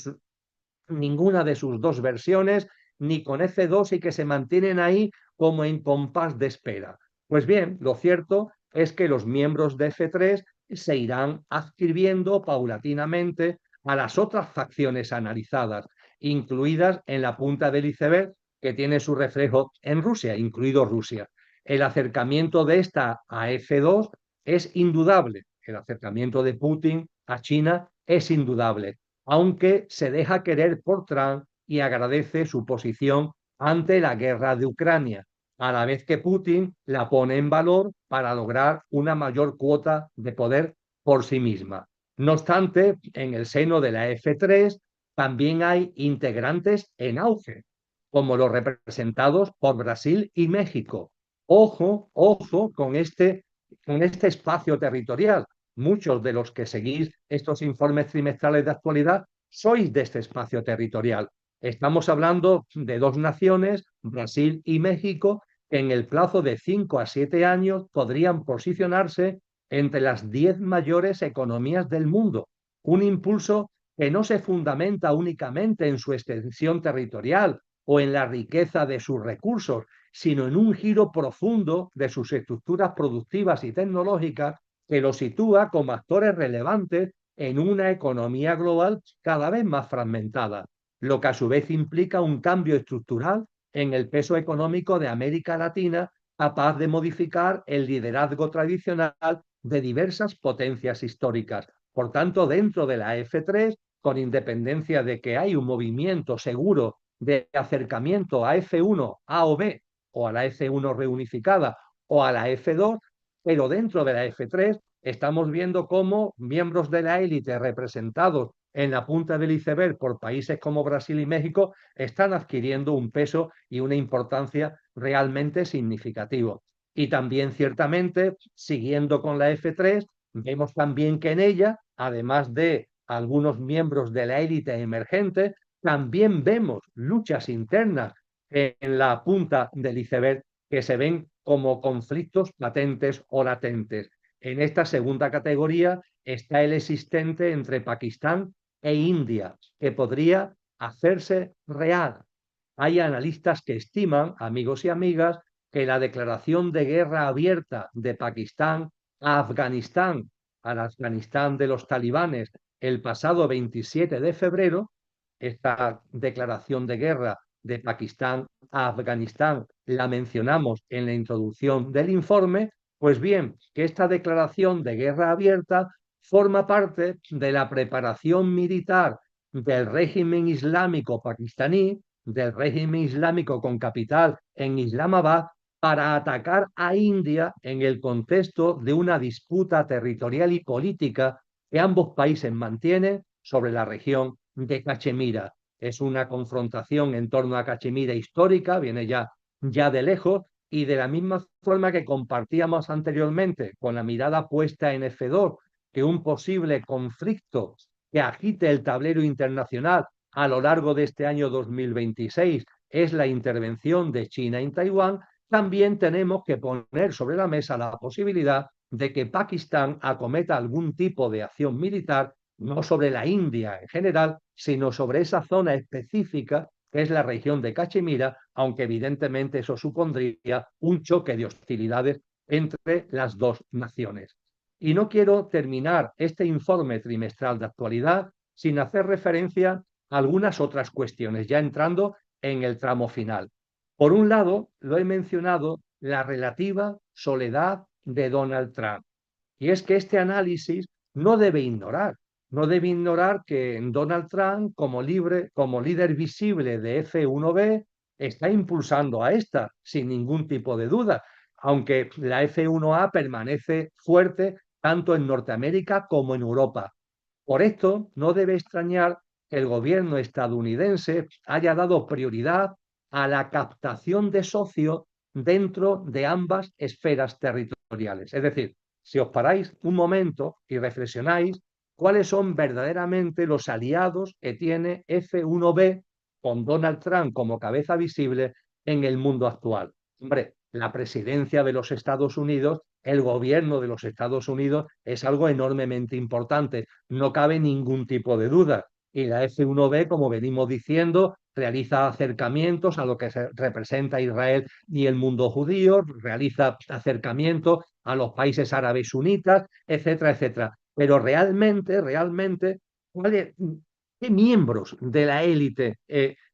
ninguna de sus dos versiones, ni con F2 y que se mantienen ahí como en compás de espera. Pues bien, lo cierto es que los miembros de F3 se irán adscribiendo paulatinamente a las otras facciones analizadas, incluidas en la punta del iceberg que tiene su reflejo en Rusia, incluido Rusia. El acercamiento de esta a F2 es indudable. El acercamiento de Putin a China es indudable, aunque se deja querer por Trump y agradece su posición ante la guerra de Ucrania, a la vez que Putin la pone en valor para lograr una mayor cuota de poder por sí misma. No obstante, en el seno de la F3 también hay integrantes en auge, como los representados por Brasil y México. Ojo, ojo con este espacio territorial. Muchos de los que seguís estos informes trimestrales de actualidad sois de este espacio territorial. Estamos hablando de dos naciones, Brasil y México, que en el plazo de 5 a 7 años podrían posicionarse entre las 10 mayores economías del mundo. Un impulso que no se fundamenta únicamente en su extensión territorial o en la riqueza de sus recursos, sino en un giro profundo de sus estructuras productivas y tecnológicas que los sitúa como actores relevantes en una economía global cada vez más fragmentada, lo que a su vez implica un cambio estructural en el peso económico de América Latina, capaz de modificar el liderazgo tradicional de diversas potencias históricas. Por tanto, dentro de la F3, con independencia de que hay un movimiento seguro de acercamiento a F1, A o B, o a la F1 reunificada, o a la F2, pero dentro de la F3 estamos viendo cómo miembros de la élite representados en la punta del iceberg por países como Brasil y México están adquiriendo un peso y una importancia realmente significativos. Y también, ciertamente, siguiendo con la F3, vemos también que en ella, además de algunos miembros de la élite emergente, también vemos luchas internas en la punta del iceberg que se ven como conflictos patentes o latentes. En esta segunda categoría está el existente entre Pakistán e India, que podría hacerse real. Hay analistas que estiman, amigos y amigas, que la declaración de guerra abierta de Pakistán a Afganistán, al Afganistán de los talibanes, el pasado 27 de febrero, esta declaración de guerra de Pakistán a Afganistán la mencionamos en la introducción del informe, pues bien, que esta declaración de guerra abierta forma parte de la preparación militar del régimen islámico pakistaní, del régimen islámico con capital en Islamabad, para atacar a India en el contexto de una disputa territorial y política que ambos países mantienen sobre la región de Cachemira. Es una confrontación en torno a Cachemira histórica, viene ya de lejos, y de la misma forma que compartíamos anteriormente con la mirada puesta en F2, que un posible conflicto que agite el tablero internacional a lo largo de este año 2026 es la intervención de China en Taiwán, también tenemos que poner sobre la mesa la posibilidad de que Pakistán acometa algún tipo de acción militar, no sobre la India en general, sino sobre esa zona específica que es la región de Cachemira, aunque evidentemente eso supondría un choque de hostilidades entre las dos naciones. Y no quiero terminar este informe trimestral de actualidad sin hacer referencia a algunas otras cuestiones, ya entrando en el tramo final. Por un lado, lo he mencionado, la relativa soledad de Donald Trump. Y es que este análisis no debe ignorar que Donald Trump, como líder visible de F1B, está impulsando a esta, sin ningún tipo de duda, aunque la F1A permanece fuerte tanto en Norteamérica como en Europa. Por esto, no debe extrañar que el gobierno estadounidense haya dado prioridad a la captación de socios dentro de ambas esferas territoriales. Es decir, si os paráis un momento y reflexionáis cuáles son verdaderamente los aliados que tiene F1B con Donald Trump como cabeza visible en el mundo actual. Hombre, la presidencia de los Estados Unidos el gobierno de los Estados Unidos es algo enormemente importante, no cabe ningún tipo de duda. Y la F-1B, como venimos diciendo, realiza acercamientos a lo que representa Israel y el mundo judío, realiza acercamientos a los países árabes sunitas, etcétera, etcétera. Pero realmente, ¿qué miembros de la élite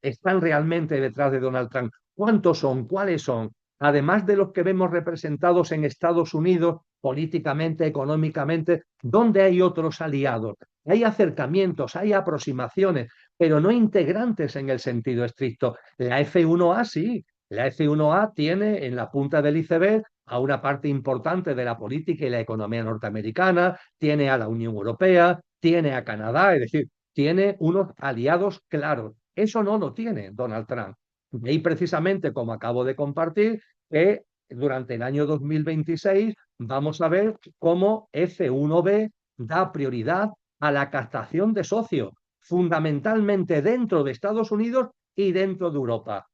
están realmente detrás de Donald Trump? ¿Cuántos son? ¿Cuáles son? Además de los que vemos representados en Estados Unidos políticamente, económicamente, ¿dónde hay otros aliados? Hay acercamientos, hay aproximaciones, pero no integrantes en el sentido estricto. La F1A sí, la F1A tiene en la punta del iceberg a una parte importante de la política y la economía norteamericana, tiene a la Unión Europea, tiene a Canadá, es decir, tiene unos aliados claros. Eso no lo tiene Donald Trump. Y precisamente, como acabo de compartir, que durante el año 2026 vamos a ver cómo F1B da prioridad a la captación de socios, fundamentalmente dentro de Estados Unidos y dentro de Europa.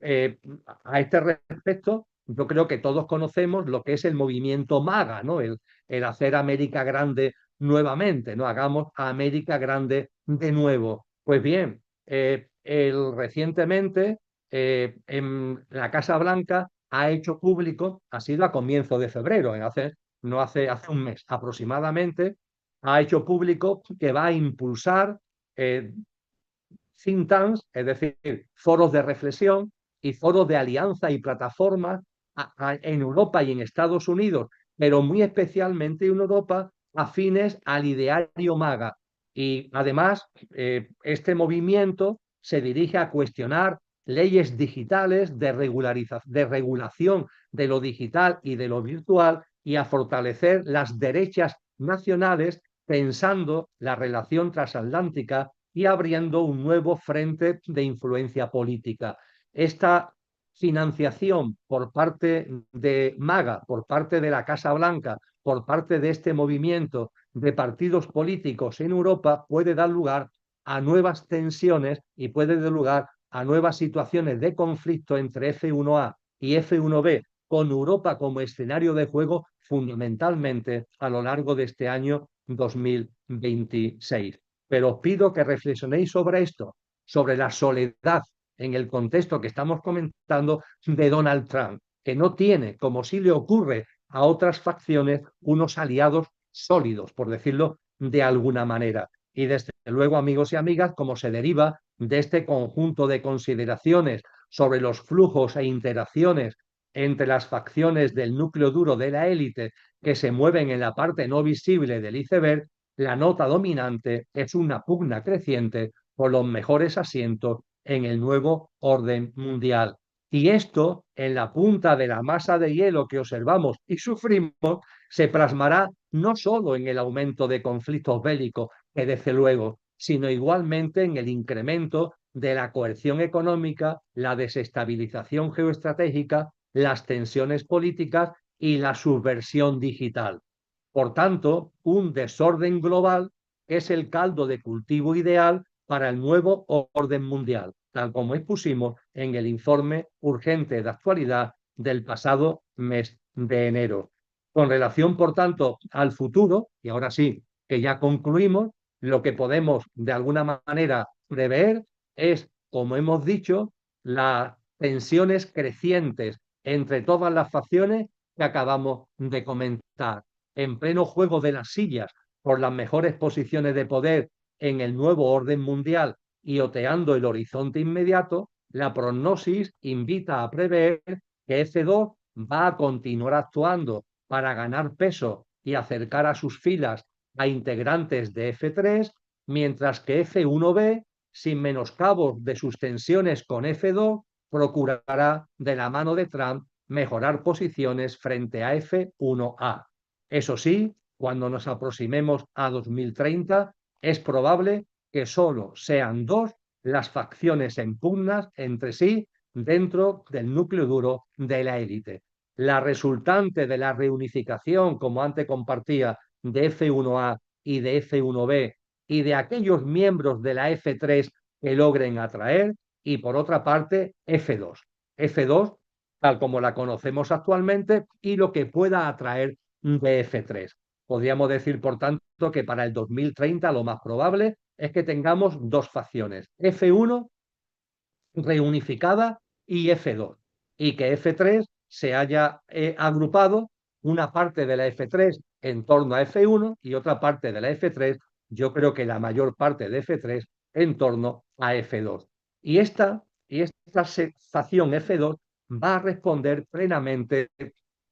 Eh, a este respecto, yo creo que todos conocemos lo que es el movimiento MAGA, ¿no? El hacer América grande nuevamente, ¿no? Hagamos a América grande de nuevo. Pues bien, recientemente en la Casa Blanca ha hecho público, ha sido a comienzo de febrero, no hace un mes aproximadamente, ha hecho público que va a impulsar eh, think tanks, es decir, foros de reflexión y foros de alianza y plataformas en Europa y en Estados Unidos, pero muy especialmente en Europa, afines al ideario MAGA. Y además, este movimiento se dirige a cuestionar leyes digitales de regulación de lo digital y de lo virtual y a fortalecer las derechas nacionales pensando la relación transatlántica y abriendo un nuevo frente de influencia política. Esta financiación por parte de MAGA, por parte de la Casa Blanca, por parte de este movimiento de partidos políticos en Europa puede dar lugar a nuevas tensiones y puede dar lugar a nuevas situaciones de conflicto entre F1A y F1B, con Europa como escenario de juego fundamentalmente a lo largo de este año 2026. Pero os pido que reflexionéis sobre esto, sobre la soledad en el contexto que estamos comentando de Donald Trump, que no tiene, como sí le ocurre a otras facciones, unos aliados sólidos, por decirlo de alguna manera. Y desde luego, amigos y amigas, como se deriva de este conjunto de consideraciones sobre los flujos e interacciones entre las facciones del núcleo duro de la élite que se mueven en la parte no visible del iceberg, la nota dominante es una pugna creciente por los mejores asientos en el nuevo orden mundial. Y esto, en la punta de la masa de hielo que observamos y sufrimos, se plasmará no solo en el aumento de conflictos bélicos, que desde luego, sino igualmente en el incremento de la coerción económica, la desestabilización geoestratégica, las tensiones políticas y la subversión digital. Por tanto, un desorden global es el caldo de cultivo ideal para el nuevo orden mundial, tal como expusimos en el informe urgente de actualidad del pasado mes de enero. Con relación, por tanto, al futuro, y ahora sí que ya concluimos, lo que podemos de alguna manera prever es, como hemos dicho, las tensiones crecientes entre todas las facciones que acabamos de comentar, en pleno juego de las sillas por las mejores posiciones de poder en el nuevo orden mundial y oteando el horizonte inmediato, la prognosis invita a prever que F2 va a continuar actuando para ganar peso y acercar a sus filas a integrantes de F3, mientras que F1B, sin menoscabo de sus tensiones con F2, procurará de la mano de Trump mejorar posiciones frente a F1A. Eso sí, cuando nos aproximemos a 2030, es probable que solo sean dos las facciones en pugnas entre sí dentro del núcleo duro de la élite. La resultante de la reunificación, como antes compartía, de F1A y de F1B y de aquellos miembros de la F3 que logren atraer, y por otra parte F2. F2 tal como la conocemos actualmente y lo que pueda atraer de F3. Podríamos decir, por tanto, que para el 2030 lo más probable es que tengamos dos facciones, F1 reunificada y F2, y que F3 se haya agrupado una parte de la F3 en torno a F1 y otra parte de la F3, yo creo que la mayor parte de F3 en torno a F2. Y esta facción F2 va a responder plenamente,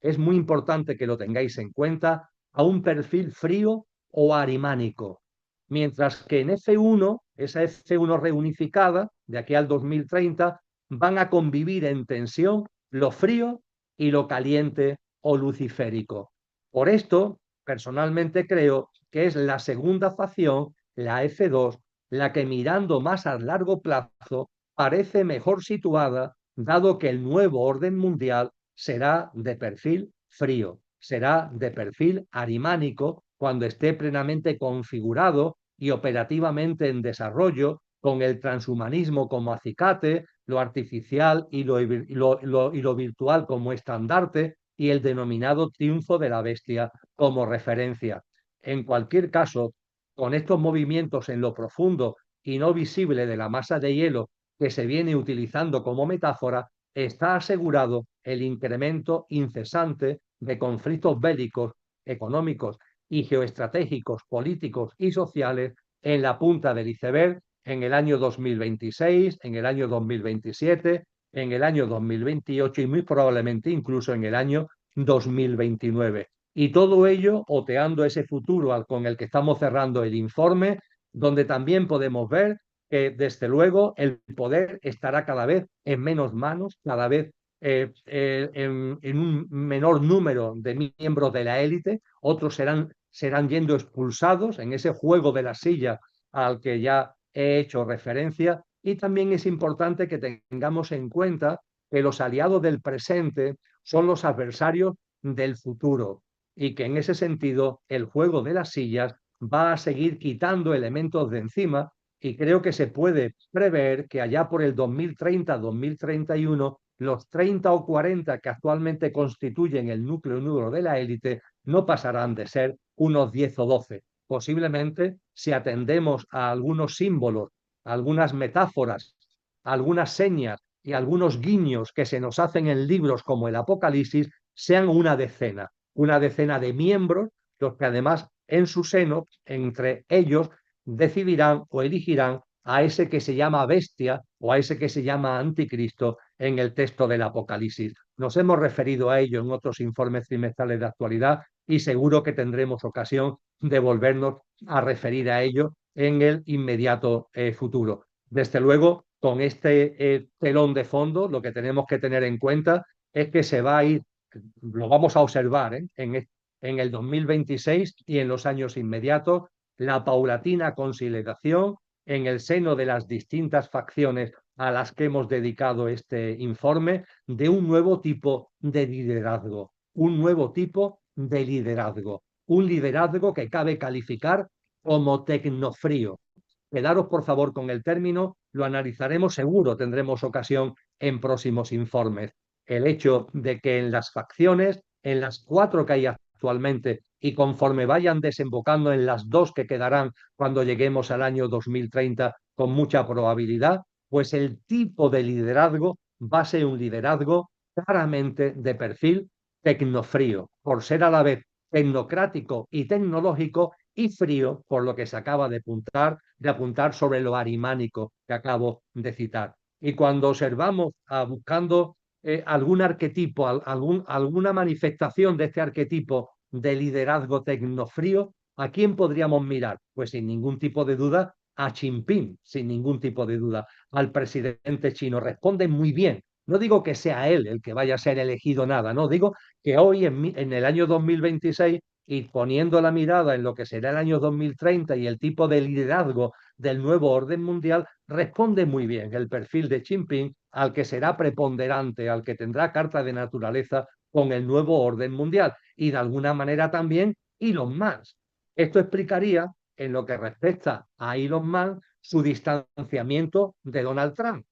es muy importante que lo tengáis en cuenta, a un perfil frío o arimánico. Mientras que en F1, esa F1 reunificada, de aquí al 2030, van a convivir en tensión lo frío y lo caliente o luciférico. Por esto, personalmente creo que es la segunda facción, la F2, la que mirando más a largo plazo parece mejor situada, dado que el nuevo orden mundial será de perfil frío, será de perfil arimánico cuando esté plenamente configurado y operativamente en desarrollo, con el transhumanismo como acicate, lo artificial y lo virtual como estandarte, y el denominado triunfo de la bestia como referencia. En cualquier caso, con estos movimientos en lo profundo y no visible de la masa de hielo que se viene utilizando como metáfora, está asegurado el incremento incesante de conflictos bélicos, económicos y geoestratégicos, políticos y sociales en la punta del iceberg en el año 2026, en el año 2027, en el año 2028 y muy probablemente incluso en el año 2029. Y todo ello oteando ese futuro con el que estamos cerrando el informe, donde también podemos ver que, desde luego, el poder estará cada vez en menos manos, cada vez en un menor número de miembros de la élite, otros serán yendo expulsados en ese juego de la silla al que ya he hecho referencia. Y también es importante que tengamos en cuenta que los aliados del presente son los adversarios del futuro y que en ese sentido el juego de las sillas va a seguir quitando elementos de encima, y creo que se puede prever que allá por el 2030-2031 los 30 o 40 que actualmente constituyen el núcleo duro de la élite no pasarán de ser unos 10 o 12. Posiblemente, si atendemos a algunos símbolos, a algunas metáforas, a algunas señas y algunos guiños que se nos hacen en libros como el Apocalipsis, sean una decena de miembros, los que además en su seno, entre ellos, decidirán o elegirán a ese que se llama bestia o a ese que se llama anticristo en el texto del Apocalipsis. Nos hemos referido a ello en otros informes trimestrales de actualidad y seguro que tendremos ocasión de volvernos a referir a ello en el inmediato futuro. Desde luego, con este telón de fondo, lo que tenemos que tener en cuenta es que se va a ir, lo vamos a observar en el 2026 y en los años inmediatos, la paulatina consolidación en el seno de las distintas facciones a las que hemos dedicado este informe de un nuevo tipo de liderazgo, un liderazgo que cabe calificar como tecnofrío. Quedaros, por favor, con el término, lo analizaremos seguro, tendremos ocasión en próximos informes. El hecho de que en las facciones, en las 4 que hay actualmente, y conforme vayan desembocando en las 2 que quedarán cuando lleguemos al año 2030 con mucha probabilidad, pues el tipo de liderazgo va a ser un liderazgo claramente de perfil tecnofrío, por ser a la vez tecnocrático y tecnológico, y frío por lo que se acaba de apuntar sobre lo arimánico que acabo de citar. Y cuando observamos buscando algún arquetipo, alguna manifestación de este arquetipo de liderazgo tecnofrío, ¿a quién podríamos mirar? Pues sin ningún tipo de duda a Xi Jinping, sin ningún tipo de duda, al presidente chino. Responde muy bien. No digo que sea él el que vaya a ser elegido nada, no, digo que hoy en el año 2026 y poniendo la mirada en lo que será el año 2030 y el tipo de liderazgo del nuevo orden mundial, responde muy bien el perfil de Xi Jinping al que será preponderante, al que tendrá carta de naturaleza con el nuevo orden mundial, y de alguna manera también Elon Musk. Esto explicaría, en lo que respecta a Elon Musk, su distanciamiento de Donald Trump.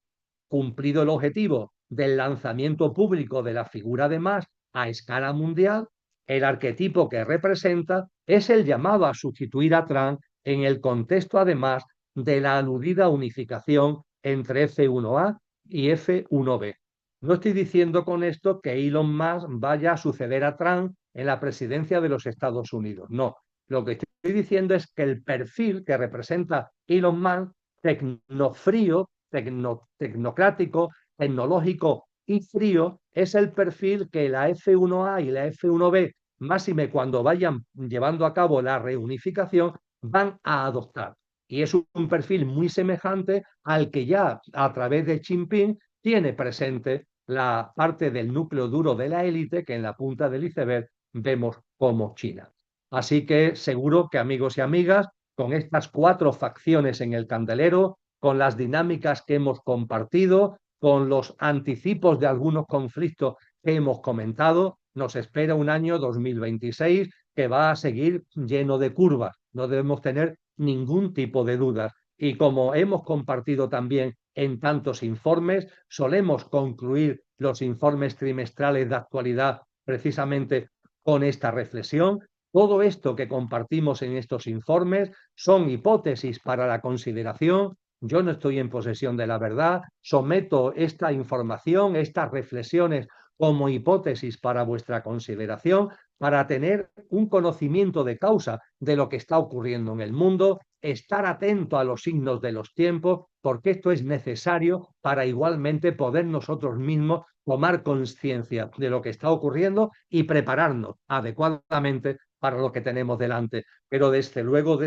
Cumplido el objetivo del lanzamiento público de la figura de Musk a escala mundial, el arquetipo que representa es el llamado a sustituir a Trump en el contexto, además, de la aludida unificación entre F1A y F1B. No estoy diciendo con esto que Elon Musk vaya a suceder a Trump en la presidencia de los Estados Unidos. No, lo que estoy diciendo es que el perfil que representa Elon Musk, tecnofrío, tecnocrático, tecnológico y frío, es el perfil que la F1A y la F1B, máxime cuando vayan llevando a cabo la reunificación, van a adoptar. Y es un perfil muy semejante al que ya a través de Xi Jinping tiene presente la parte del núcleo duro de la élite que en la punta del iceberg vemos como China. Así que seguro que, amigos y amigas, con estas 4 facciones en el candelero, con las dinámicas que hemos compartido, con los anticipos de algunos conflictos que hemos comentado, nos espera un año 2026 que va a seguir lleno de curvas. No debemos tener ningún tipo de dudas. Y como hemos compartido también en tantos informes, solemos concluir los informes trimestrales de actualidad precisamente con esta reflexión. Todo esto que compartimos en estos informes son hipótesis para la consideración. Yo no estoy en posesión de la verdad, someto esta información, estas reflexiones como hipótesis para vuestra consideración, para tener un conocimiento de causa de lo que está ocurriendo en el mundo, estar atento a los signos de los tiempos, porque esto es necesario para igualmente poder nosotros mismos tomar conciencia de lo que está ocurriendo y prepararnos adecuadamente para lo que tenemos delante. Pero desde luego,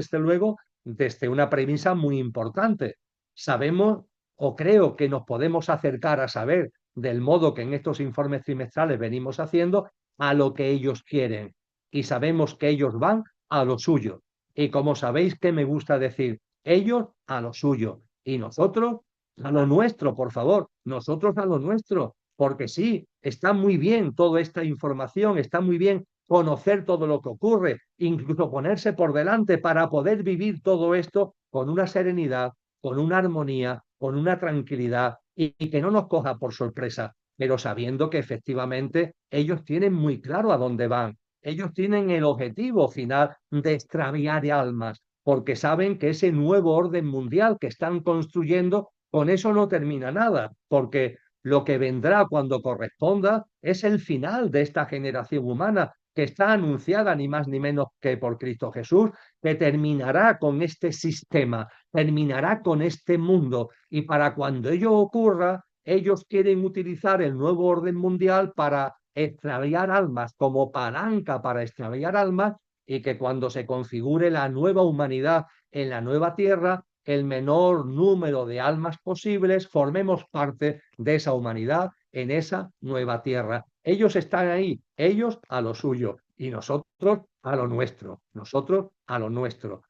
desde una premisa muy importante. Sabemos o creo que nos podemos acercar a saber del modo que en estos informes trimestrales venimos haciendo a lo que ellos quieren. Y sabemos que ellos van a lo suyo. Y como sabéis que me gusta decir, ellos a lo suyo y nosotros a lo nuestro, por favor, nosotros a lo nuestro, porque sí, está muy bien toda esta información, está muy bien conocer todo lo que ocurre, incluso ponerse por delante para poder vivir todo esto con una serenidad, con una armonía, con una tranquilidad y que no nos coja por sorpresa, pero sabiendo que efectivamente ellos tienen muy claro a dónde van. Ellos tienen el objetivo final de extraviar almas, porque saben que ese nuevo orden mundial que están construyendo, con eso no termina nada, porque lo que vendrá cuando corresponda es el final de esta generación humana que está anunciada ni más ni menos que por Cristo Jesús, que terminará con este sistema, terminará con este mundo. Y para cuando ello ocurra, ellos quieren utilizar el nuevo orden mundial para extraviar almas, como palanca para extraviar almas, y que cuando se configure la nueva humanidad en la nueva tierra, el menor número de almas posibles formemos parte de esa humanidad en esa nueva tierra. Ellos están ahí, ellos a lo suyo y nosotros a lo nuestro, nosotros a lo nuestro.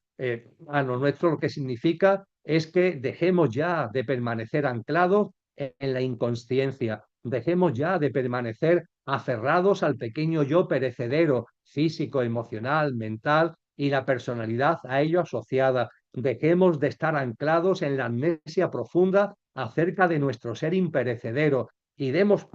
A lo nuestro lo que significa es que dejemos ya de permanecer anclados en la inconsciencia, dejemos ya de permanecer aferrados al pequeño yo perecedero, físico, emocional, mental y la personalidad a ello asociada. Dejemos de estar anclados en la amnesia profunda acerca de nuestro ser imperecedero y demos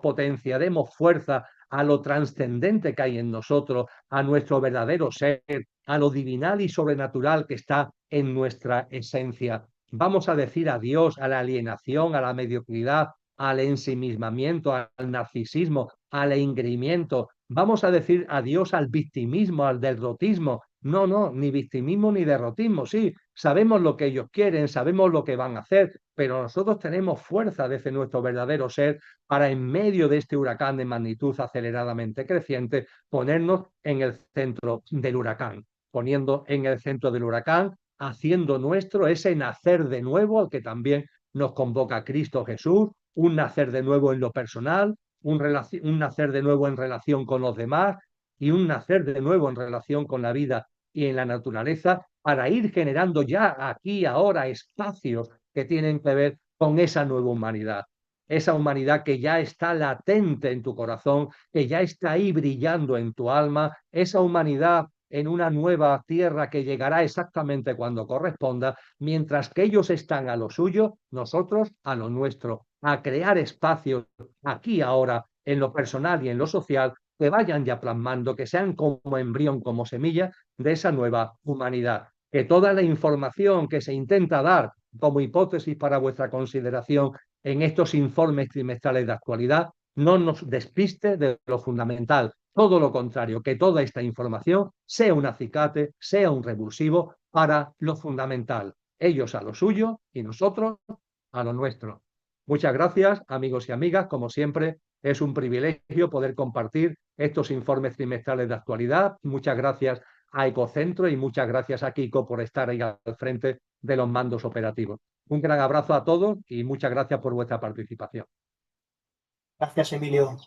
potencia, demos fuerza a lo trascendente que hay en nosotros, a nuestro verdadero ser, a lo divinal y sobrenatural que está en nuestra esencia. Vamos a decir adiós a la alienación, a la mediocridad, al ensimismamiento, al narcisismo, al engreimiento. Vamos a decir adiós al victimismo, al derrotismo. No, no, ni victimismo ni derrotismo. Sí, sabemos lo que ellos quieren, sabemos lo que van a hacer, pero nosotros tenemos fuerza desde nuestro verdadero ser para, en medio de este huracán de magnitud aceleradamente creciente, ponernos en el centro del huracán, poniendo en el centro del huracán, haciendo nuestro ese nacer de nuevo al que también nos convoca Cristo Jesús, un nacer de nuevo en lo personal, un nacer de nuevo en relación con los demás y un nacer de nuevo en relación con la vida y en la naturaleza, para ir generando ya aquí, ahora, espacios que tienen que ver con esa nueva humanidad. Esa humanidad que ya está latente en tu corazón, que ya está ahí brillando en tu alma, esa humanidad en una nueva tierra que llegará exactamente cuando corresponda, mientras que ellos están a lo suyo, nosotros a lo nuestro, a crear espacios aquí ahora, en lo personal y en lo social, que vayan ya plasmando, que sean como embrión, como semilla de esa nueva humanidad. Que toda la información que se intenta dar como hipótesis para vuestra consideración en estos informes trimestrales de actualidad no nos despiste de lo fundamental. Todo lo contrario, que toda esta información sea un acicate, sea un revulsivo para lo fundamental. Ellos a lo suyo y nosotros a lo nuestro. Muchas gracias, amigos y amigas. Como siempre, es un privilegio poder compartir estos informes trimestrales de actualidad. Muchas gracias a Ecocentro y muchas gracias a Kiko por estar ahí al frente de los mandos operativos. Un gran abrazo a todos y muchas gracias por vuestra participación. Gracias, Emilio.